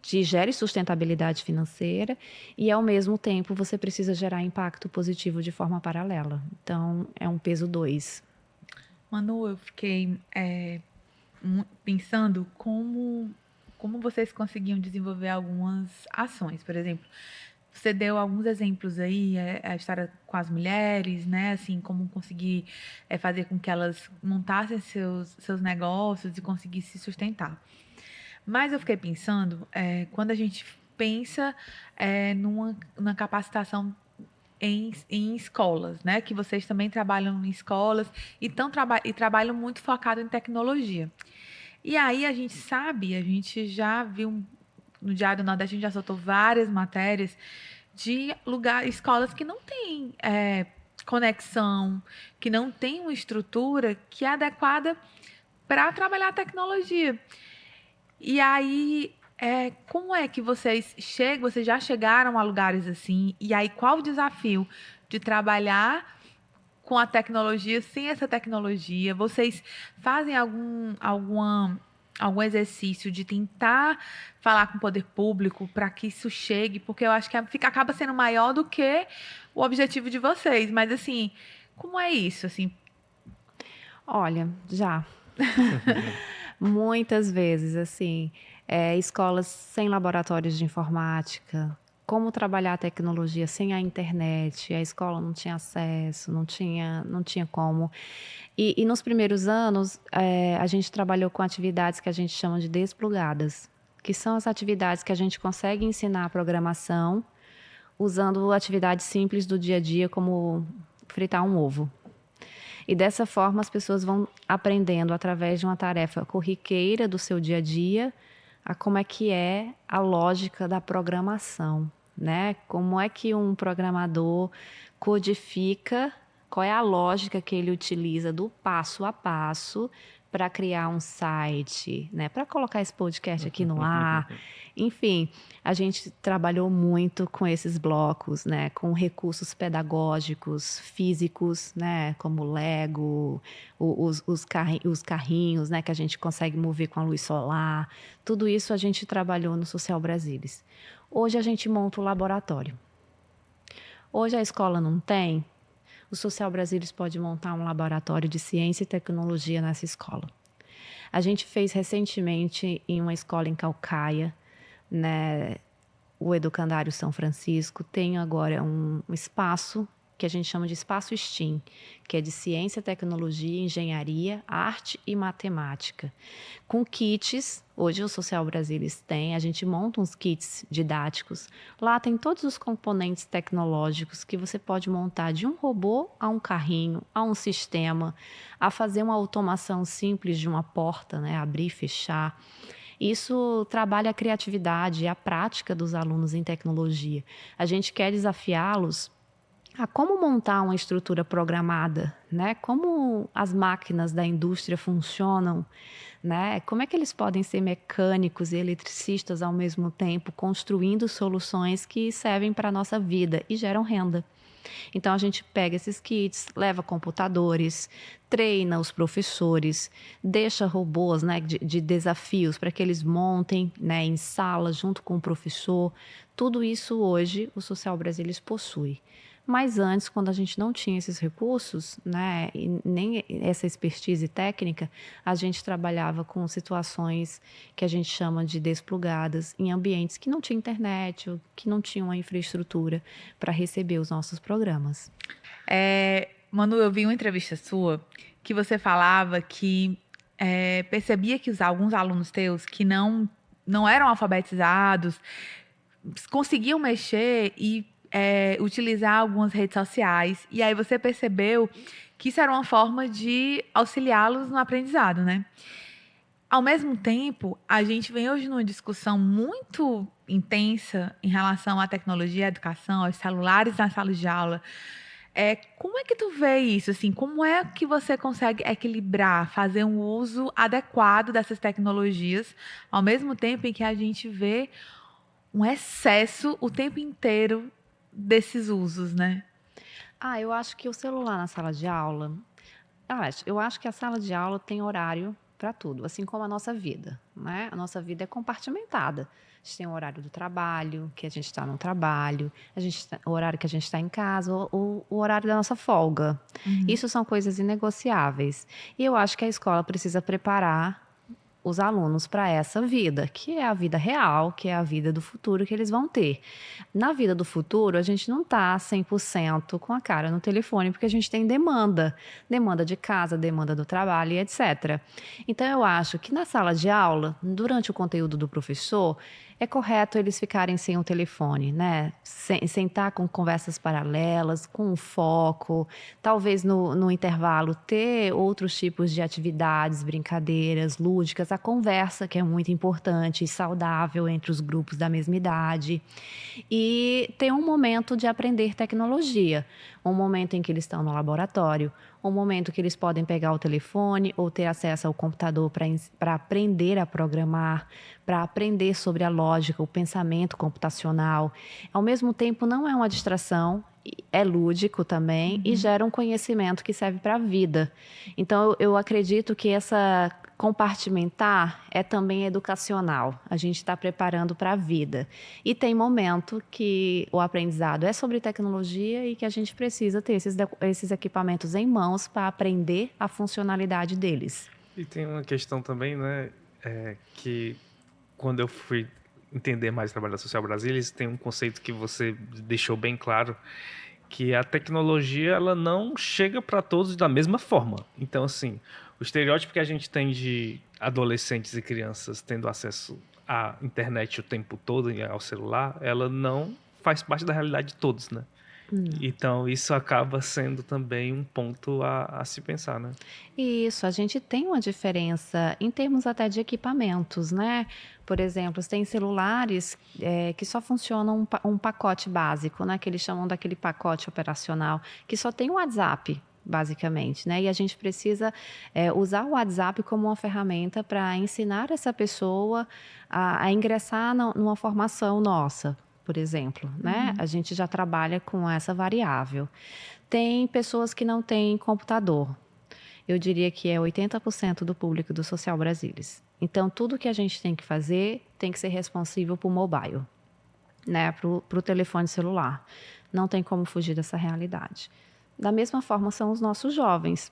te gere sustentabilidade financeira e, ao mesmo tempo, você precisa gerar impacto positivo de forma paralela. Então, é um peso 2. Manu, eu fiquei pensando como vocês conseguiam desenvolver algumas ações. Por exemplo, você deu alguns exemplos aí, a história com as mulheres, né? Assim, como conseguir fazer com que elas montassem seus negócios e conseguissem se sustentar. Mas eu fiquei pensando, quando a gente pensa numa capacitação em escolas, né? Que vocês também trabalham em escolas e trabalham muito focado em tecnologia. E aí a gente já viu no Diário do Nordeste, a gente já soltou várias matérias de escolas que não têm conexão, que não têm uma estrutura que é adequada para trabalhar a tecnologia. E aí, como é que vocês já chegaram a lugares assim? E aí, qual o desafio de trabalhar com a tecnologia sem essa tecnologia? Vocês fazem algum exercício de tentar falar com o poder público para que isso chegue? Porque eu acho que acaba sendo maior do que o objetivo de vocês. Mas, assim, como é isso? Assim? Olha, já. Muitas vezes, assim, escolas sem laboratórios de informática, como trabalhar a tecnologia sem a internet, a escola não tinha acesso, não tinha como. E nos primeiros anos, a gente trabalhou com atividades que a gente chama de desplugadas, que são as atividades que a gente consegue ensinar a programação usando atividades simples do dia a dia, como fritar um ovo. E dessa forma as pessoas vão aprendendo através de uma tarefa corriqueira do seu dia a dia a como é que é a lógica da programação, né? Como é que um programador codifica, qual é a lógica que ele utiliza do passo a passo para criar um site, né? Para colocar esse podcast aqui no ar. Enfim, a gente trabalhou muito com esses blocos, né? Com recursos pedagógicos, físicos, né? Como Lego, os carrinhos, né? Que a gente consegue mover com a luz solar. Tudo isso a gente trabalhou no Social Brasilis. Hoje a gente monta o laboratório. Hoje a escola não tem. O Social Brasilis pode montar um laboratório de ciência e tecnologia nessa escola. A gente fez recentemente em uma escola em Caucaia, né, o Educandário São Francisco, tem agora um espaço que a gente chama de espaço STEAM, que é de ciência, tecnologia, engenharia, arte e matemática. Com kits, hoje o Social Brasilis tem, a gente monta uns kits didáticos. Lá tem todos os componentes tecnológicos que você pode montar, de um robô a um carrinho, a um sistema, a fazer uma automação simples de uma porta, né, abrir e fechar. Isso trabalha a criatividade e a prática dos alunos em tecnologia. A gente quer desafiá-los a como montar uma estrutura programada, né? Como as máquinas da indústria funcionam, né? Como é que eles podem ser mecânicos e eletricistas ao mesmo tempo, construindo soluções que servem para a nossa vida e geram renda. Então, a gente pega esses kits, leva computadores, treina os professores, deixa robôs, né, de desafios para que eles montem, né, em sala junto com o professor. Tudo isso hoje o Social Brasilis possui. Mas antes, quando a gente não tinha esses recursos, né, e nem essa expertise técnica, a gente trabalhava com situações que a gente chama de desplugadas, em ambientes que não tinha internet, ou que não tinham a infraestrutura para receber os nossos programas. Manu, eu vi uma entrevista sua que você falava que percebia que alguns alunos teus que não eram alfabetizados conseguiam mexer e utilizar algumas redes sociais. E aí você percebeu que isso era uma forma de auxiliá-los no aprendizado, né? Ao mesmo tempo, a gente vem hoje numa discussão muito intensa em relação à tecnologia, à educação, aos celulares nas salas de aula. Como é que tu vê isso? Assim, como é que você consegue equilibrar, fazer um uso adequado dessas tecnologias, ao mesmo tempo em que a gente vê um excesso o tempo inteiro desses usos, né? Eu acho que o celular na sala de aula, eu acho que a sala de aula tem horário para tudo, assim como a nossa vida, né? A nossa vida é compartimentada. A gente tem o horário do trabalho, que a gente está no trabalho, o horário que a gente está em casa, o horário da nossa folga. Isso são coisas inegociáveis. E eu acho que a escola precisa preparar os alunos para essa vida, que é a vida real, que é a vida do futuro que eles vão ter. Na vida do futuro, a gente não está 100% com a cara no telefone, porque a gente tem demanda de casa, demanda do trabalho e etc. Então, eu acho que na sala de aula, durante o conteúdo do professor, é correto eles ficarem sem o telefone, né? Sem estar com conversas paralelas, com foco, talvez no intervalo ter outros tipos de atividades, brincadeiras, lúdicas, a conversa, que é muito importante e saudável entre os grupos da mesma idade. E ter um momento de aprender tecnologia, um momento em que eles estão no laboratório, um momento que eles podem pegar o telefone ou ter acesso ao computador para aprender a programar, para aprender sobre a lógica, o pensamento computacional. Ao mesmo tempo, não é uma distração, é lúdico também e gera um conhecimento que serve para a vida. Então, eu acredito que essa compartimentar é também educacional. A gente está preparando para a vida. E tem momento que o aprendizado é sobre tecnologia e que a gente precisa ter esses equipamentos em mãos para aprender a funcionalidade deles. E tem uma questão também, né, que quando eu fui entender mais o trabalho da Social Brasilis, tem um conceito que você deixou bem claro, que a tecnologia ela não chega para todos da mesma forma. Então, assim, o estereótipo que a gente tem de adolescentes e crianças tendo acesso à internet o tempo todo e ao celular, ela não faz parte da realidade de todos, né? Então, isso acaba sendo também um ponto a se pensar, né? Isso, a gente tem uma diferença em termos até de equipamentos, né? Por exemplo, tem celulares que só funcionam um pacote básico, né? Que eles chamam daquele pacote operacional, que só tem o WhatsApp, basicamente, né? E a gente precisa usar o WhatsApp como uma ferramenta para ensinar essa pessoa a ingressar numa formação nossa, por exemplo, né? A gente já trabalha com essa variável. Tem pessoas que não têm computador. Eu diria que é 80% do público do Social Brasilis. Então, tudo que a gente tem que fazer tem que ser responsível para o mobile, né? Para o telefone celular. Não tem como fugir dessa realidade. Da mesma forma, são os nossos jovens.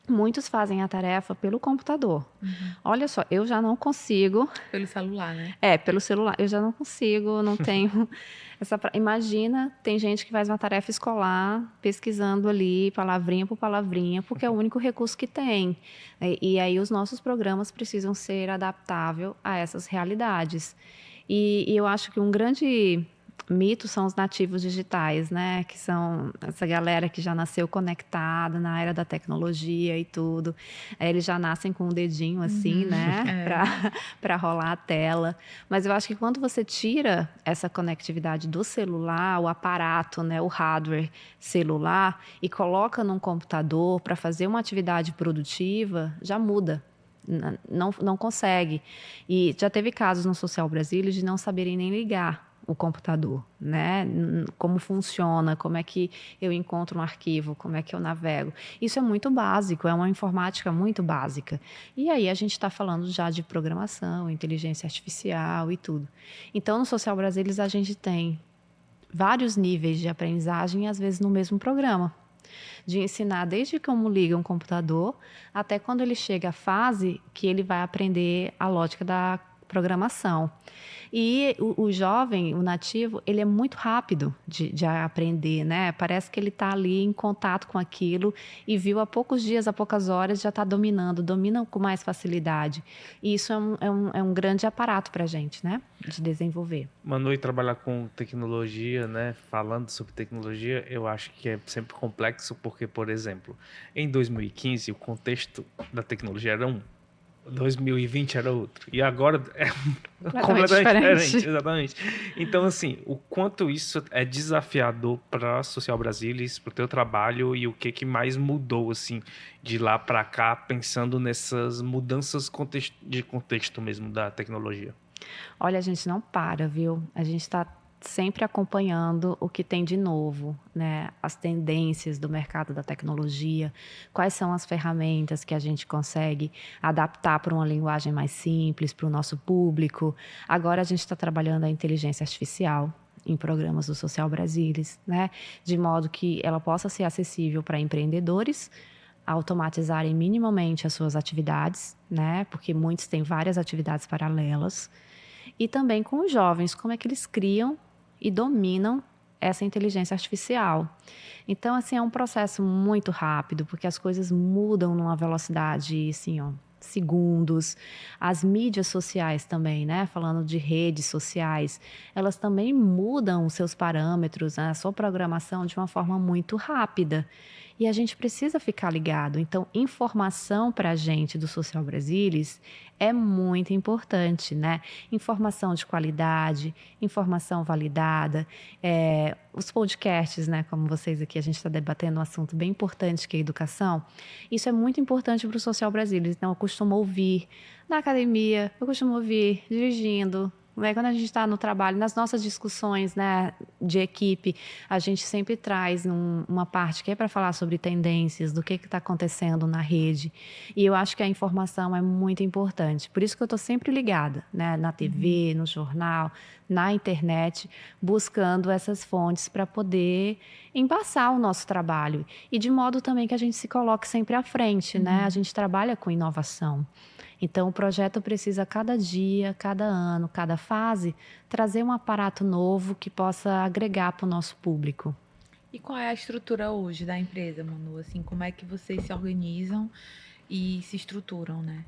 Muitos fazem a tarefa pelo computador. Olha só, eu já não consigo... Pelo celular, né? Pelo celular. Eu já não consigo, não tenho... Imagina, tem gente que faz uma tarefa escolar pesquisando ali, palavrinha por palavrinha, porque é o único recurso que tem. E aí os nossos programas precisam ser adaptáveis a essas realidades. E eu acho que um grande mitos são os nativos digitais, né? Que são essa galera que já nasceu conectada na era da tecnologia e tudo. Eles já nascem com um dedinho assim, né? Para rolar a tela. Mas eu acho que quando você tira essa conectividade do celular, o aparato, né? O hardware celular, e coloca num computador para fazer uma atividade produtiva, já muda. Não consegue. E já teve casos no Social Brasília de não saberem nem ligar o computador, né? Como funciona, como é que eu encontro um arquivo, como é que eu navego. Isso é muito básico, é uma informática muito básica. E aí a gente está falando já de programação, inteligência artificial e tudo. Então, no Social Brasilis, a gente tem vários níveis de aprendizagem, às vezes no mesmo programa. De ensinar desde como liga um computador até quando ele chega à fase que ele vai aprender a lógica da programação. E o jovem, o nativo, ele é muito rápido de aprender, né? Parece que ele está ali em contato com aquilo e viu há poucos dias, há poucas horas, já está domina com mais facilidade. E isso é um grande aparato para a gente, né? De desenvolver. Manu, e trabalhar com tecnologia, né? Falando sobre tecnologia, eu acho que é sempre complexo porque, por exemplo, em 2015, o contexto da tecnologia era um. 2020 era outro. E agora é completamente diferente. Exatamente. Então, assim, o quanto isso é desafiador para a Social Brasilis, para o teu trabalho e o que mais mudou, assim, de lá para cá, pensando nessas mudanças de contexto mesmo da tecnologia. Olha, a gente não para, viu? A gente está sempre acompanhando o que tem de novo, né? As tendências do mercado da tecnologia, quais são as ferramentas que a gente consegue adaptar para uma linguagem mais simples, para o nosso público. Agora a gente está trabalhando a inteligência artificial em programas do Social Brasilis, né? De modo que ela possa ser acessível para empreendedores, automatizarem minimamente as suas atividades, né? Porque muitos têm várias atividades paralelas. E também com os jovens, como é que eles criam e dominam essa inteligência artificial. Então, assim, é um processo muito rápido, porque as coisas mudam numa velocidade, assim, ó, segundos. As mídias sociais também, né? Falando de redes sociais, elas também mudam os seus parâmetros, né? A sua programação de uma forma muito rápida. E a gente precisa ficar ligado. Então, informação para a gente do Social Brasilis é muito importante, né? Informação de qualidade, informação validada, os podcasts, né? Como vocês aqui, a gente está debatendo um assunto bem importante que é a educação. Isso é muito importante para o Social Brasilis. Então, eu costumo ouvir na academia, eu costumo ouvir dirigindo, né? Quando a gente está no trabalho, nas nossas discussões, né, de equipe, a gente sempre traz uma parte que é para falar sobre tendências, do que está acontecendo na rede. E eu acho que a informação é muito importante. Por isso que eu estou sempre ligada, né, na TV, no jornal, na internet, buscando essas fontes para poder embaçar o nosso trabalho. E de modo também que a gente se coloque sempre à frente, né? A gente trabalha com inovação. Então, o projeto precisa, cada dia, cada ano, cada fase, trazer um aparato novo que possa agregar para o nosso público. E qual é a estrutura hoje da empresa, Manu? Assim, como é que vocês se organizam e se estruturam, né?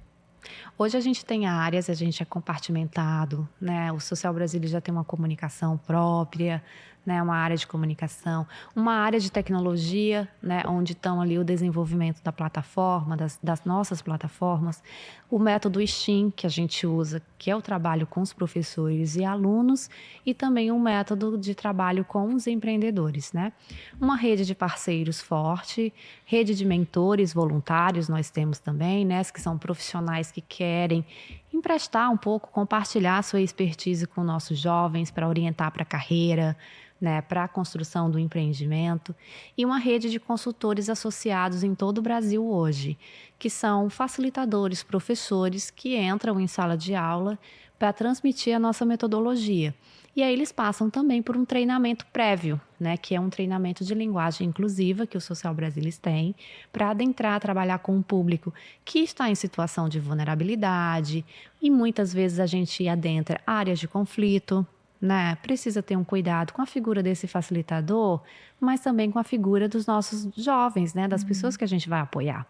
Hoje a gente tem áreas, a gente é compartimentado, né? O Social Brasilis já tem uma comunicação própria, né? Uma área de comunicação, uma área de tecnologia, né? Onde estão ali o desenvolvimento da plataforma, das nossas plataformas, o método STEAM que a gente usa, que é o trabalho com os professores e alunos, e também um método de trabalho com os empreendedores, né? Uma rede de parceiros forte, rede de mentores voluntários nós temos também, né? Que são profissionais que querem emprestar um pouco, compartilhar a sua expertise com nossos jovens para orientar para a carreira, né, para a construção do empreendimento, e uma rede de consultores associados em todo o Brasil hoje, que são facilitadores, professores que entram em sala de aula para transmitir a nossa metodologia. E aí eles passam também por um treinamento prévio, né, que é um treinamento de linguagem inclusiva que o Social Brasilis tem, para adentrar, trabalhar com um público que está em situação de vulnerabilidade, e muitas vezes a gente adentra áreas de conflito, né? Precisa ter um cuidado com a figura desse facilitador, mas também com a figura dos nossos jovens, né? Das pessoas que a gente vai apoiar.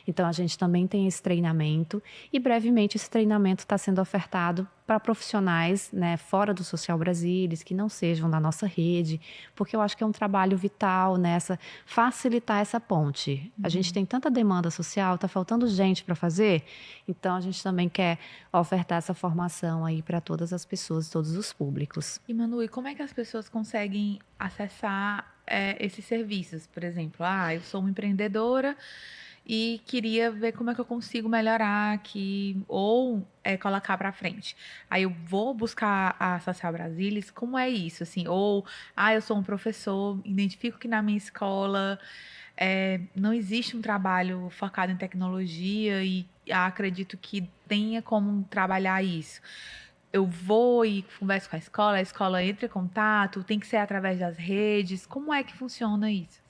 Então, a gente também tem esse treinamento, e brevemente esse treinamento está sendo ofertado para profissionais, né, fora do Social Brasilis, que não sejam da nossa rede, porque eu acho que é um trabalho vital nessa facilitar essa ponte. A gente tem tanta demanda social, está faltando gente para fazer, então a gente também quer ofertar essa formação aí para todas as pessoas, todos os públicos. E Manu, e como é que as pessoas conseguem acessar esses serviços? Por exemplo, eu sou uma empreendedora e queria ver como é que eu consigo melhorar aqui ou colocar para frente. Aí eu vou buscar a Social Brasilis, como é isso? Assim, ou, eu sou um professor, identifico que na minha escola não existe um trabalho focado em tecnologia e acredito que tenha como trabalhar isso. Eu vou e converso com a escola entra em contato, tem que ser através das redes. Como é que funciona isso?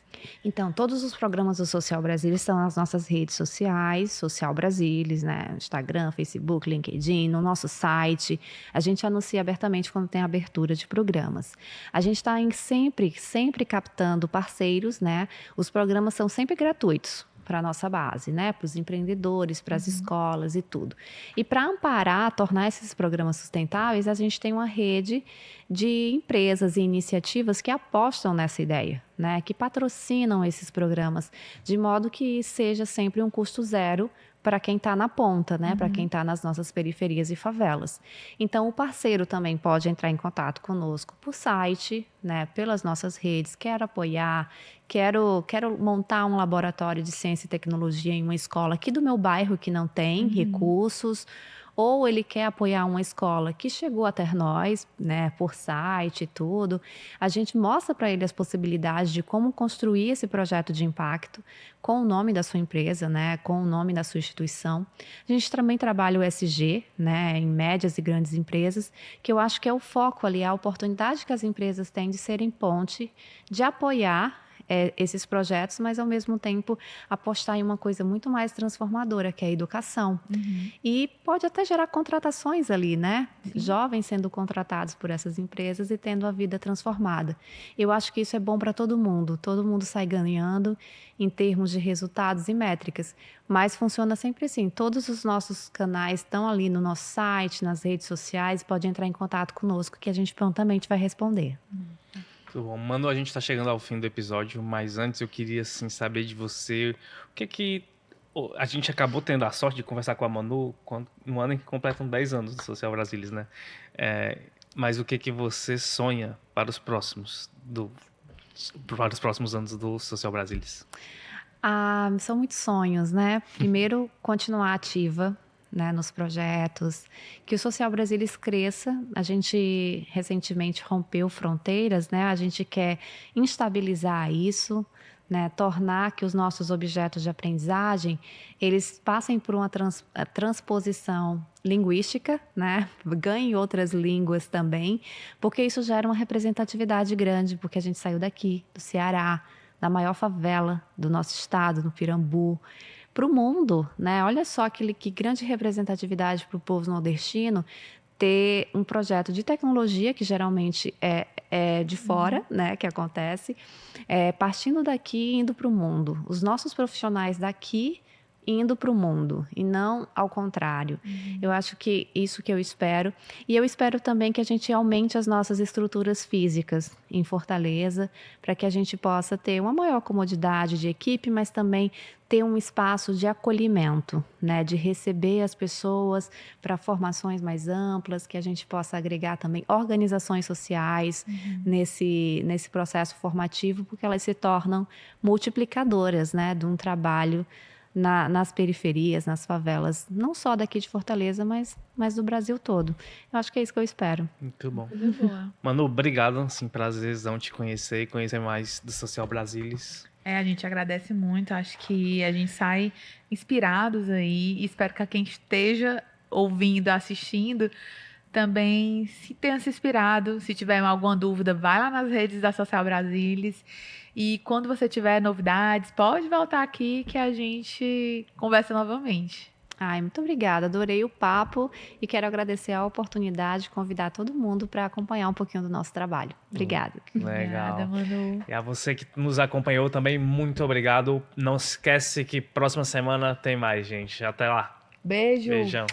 Então, todos os programas do Social Brasilis estão nas nossas redes sociais, Social Brasilis, né? Instagram, Facebook, LinkedIn, no nosso site. A gente anuncia abertamente quando tem abertura de programas. A gente está sempre captando parceiros, né? Os programas são sempre gratuitos para a nossa base, né? Para os empreendedores, para as escolas e tudo. E para amparar, tornar esses programas sustentáveis, a gente tem uma rede de empresas e iniciativas que apostam nessa ideia, né? Que patrocinam esses programas, de modo que seja sempre um custo zero para quem está na ponta, né? Para quem está nas nossas periferias e favelas. Então, o parceiro também pode entrar em contato conosco por site, né? Pelas nossas redes, quero apoiar, quero montar um laboratório de ciência e tecnologia em uma escola aqui do meu bairro que não tem recursos, ou ele quer apoiar uma escola que chegou até nós, né, por site e tudo. A gente mostra para ele as possibilidades de como construir esse projeto de impacto com o nome da sua empresa, né, com o nome da sua instituição. A gente também trabalha o ESG, né, em médias e grandes empresas, que eu acho que é o foco ali, a oportunidade que as empresas têm de serem ponte, de apoiar esses projetos, mas ao mesmo tempo apostar em uma coisa muito mais transformadora, que é a educação. E pode até gerar contratações ali, né? Jovens sendo contratados por essas empresas e tendo a vida transformada. Eu acho que isso é bom para todo mundo sai ganhando em termos de resultados e métricas, mas funciona sempre assim, todos os nossos canais estão ali no nosso site, nas redes sociais, pode entrar em contato conosco que a gente prontamente vai responder. Muito bom. Manu, a gente está chegando ao fim do episódio, mas antes eu queria assim, saber de você o que a gente acabou tendo a sorte de conversar com a Manu no ano em que completam 10 anos do Social Brasilis, né? Mas o que você sonha para os próximos anos do Social Brasilis? São muitos sonhos, né? Primeiro, continuar ativa, né, nos projetos, que o Social Brasilis cresça. A gente recentemente rompeu fronteiras, né? A gente quer instabilizar isso, né? Tornar que os nossos objetos de aprendizagem eles passem por uma transposição linguística, né? Ganhem outras línguas também, porque isso gera uma representatividade grande, porque a gente saiu daqui, do Ceará, da maior favela do nosso estado, no Pirambu, para o mundo, né? Olha só que grande representatividade para o povo nordestino ter um projeto de tecnologia, que geralmente é de fora, né? Que acontece, partindo daqui e indo para o mundo. Os nossos profissionais daqui indo para o mundo e não ao contrário. Eu acho que isso que eu espero. E eu espero também que a gente aumente as nossas estruturas físicas em Fortaleza, para que a gente possa ter uma maior comodidade de equipe, mas também ter um espaço de acolhimento, né, de receber as pessoas para formações mais amplas, que a gente possa agregar também organizações sociais nesse processo formativo, porque elas se tornam multiplicadoras, né, de um trabalho nas periferias, nas favelas, não só daqui de Fortaleza, mas do Brasil todo. Eu acho que é isso que eu espero. Muito bom. Coisa boa. Manu, obrigado, assim, prazerzão te conhecer e conhecer mais do Social Brasilis. A gente agradece muito, acho que a gente sai inspirados aí, e espero que quem esteja ouvindo, assistindo, também se tenha se inspirado. Se tiver alguma dúvida, vai lá nas redes da Social Brasilis. E quando você tiver novidades, pode voltar aqui que a gente conversa novamente. Muito obrigada, adorei o papo e quero agradecer a oportunidade de convidar todo mundo para acompanhar um pouquinho do nosso trabalho. Obrigada. Legal. Obrigada, Manu. E a você que nos acompanhou também, muito obrigado. Não esquece que próxima semana tem mais, gente. Até lá. Beijo. Beijão.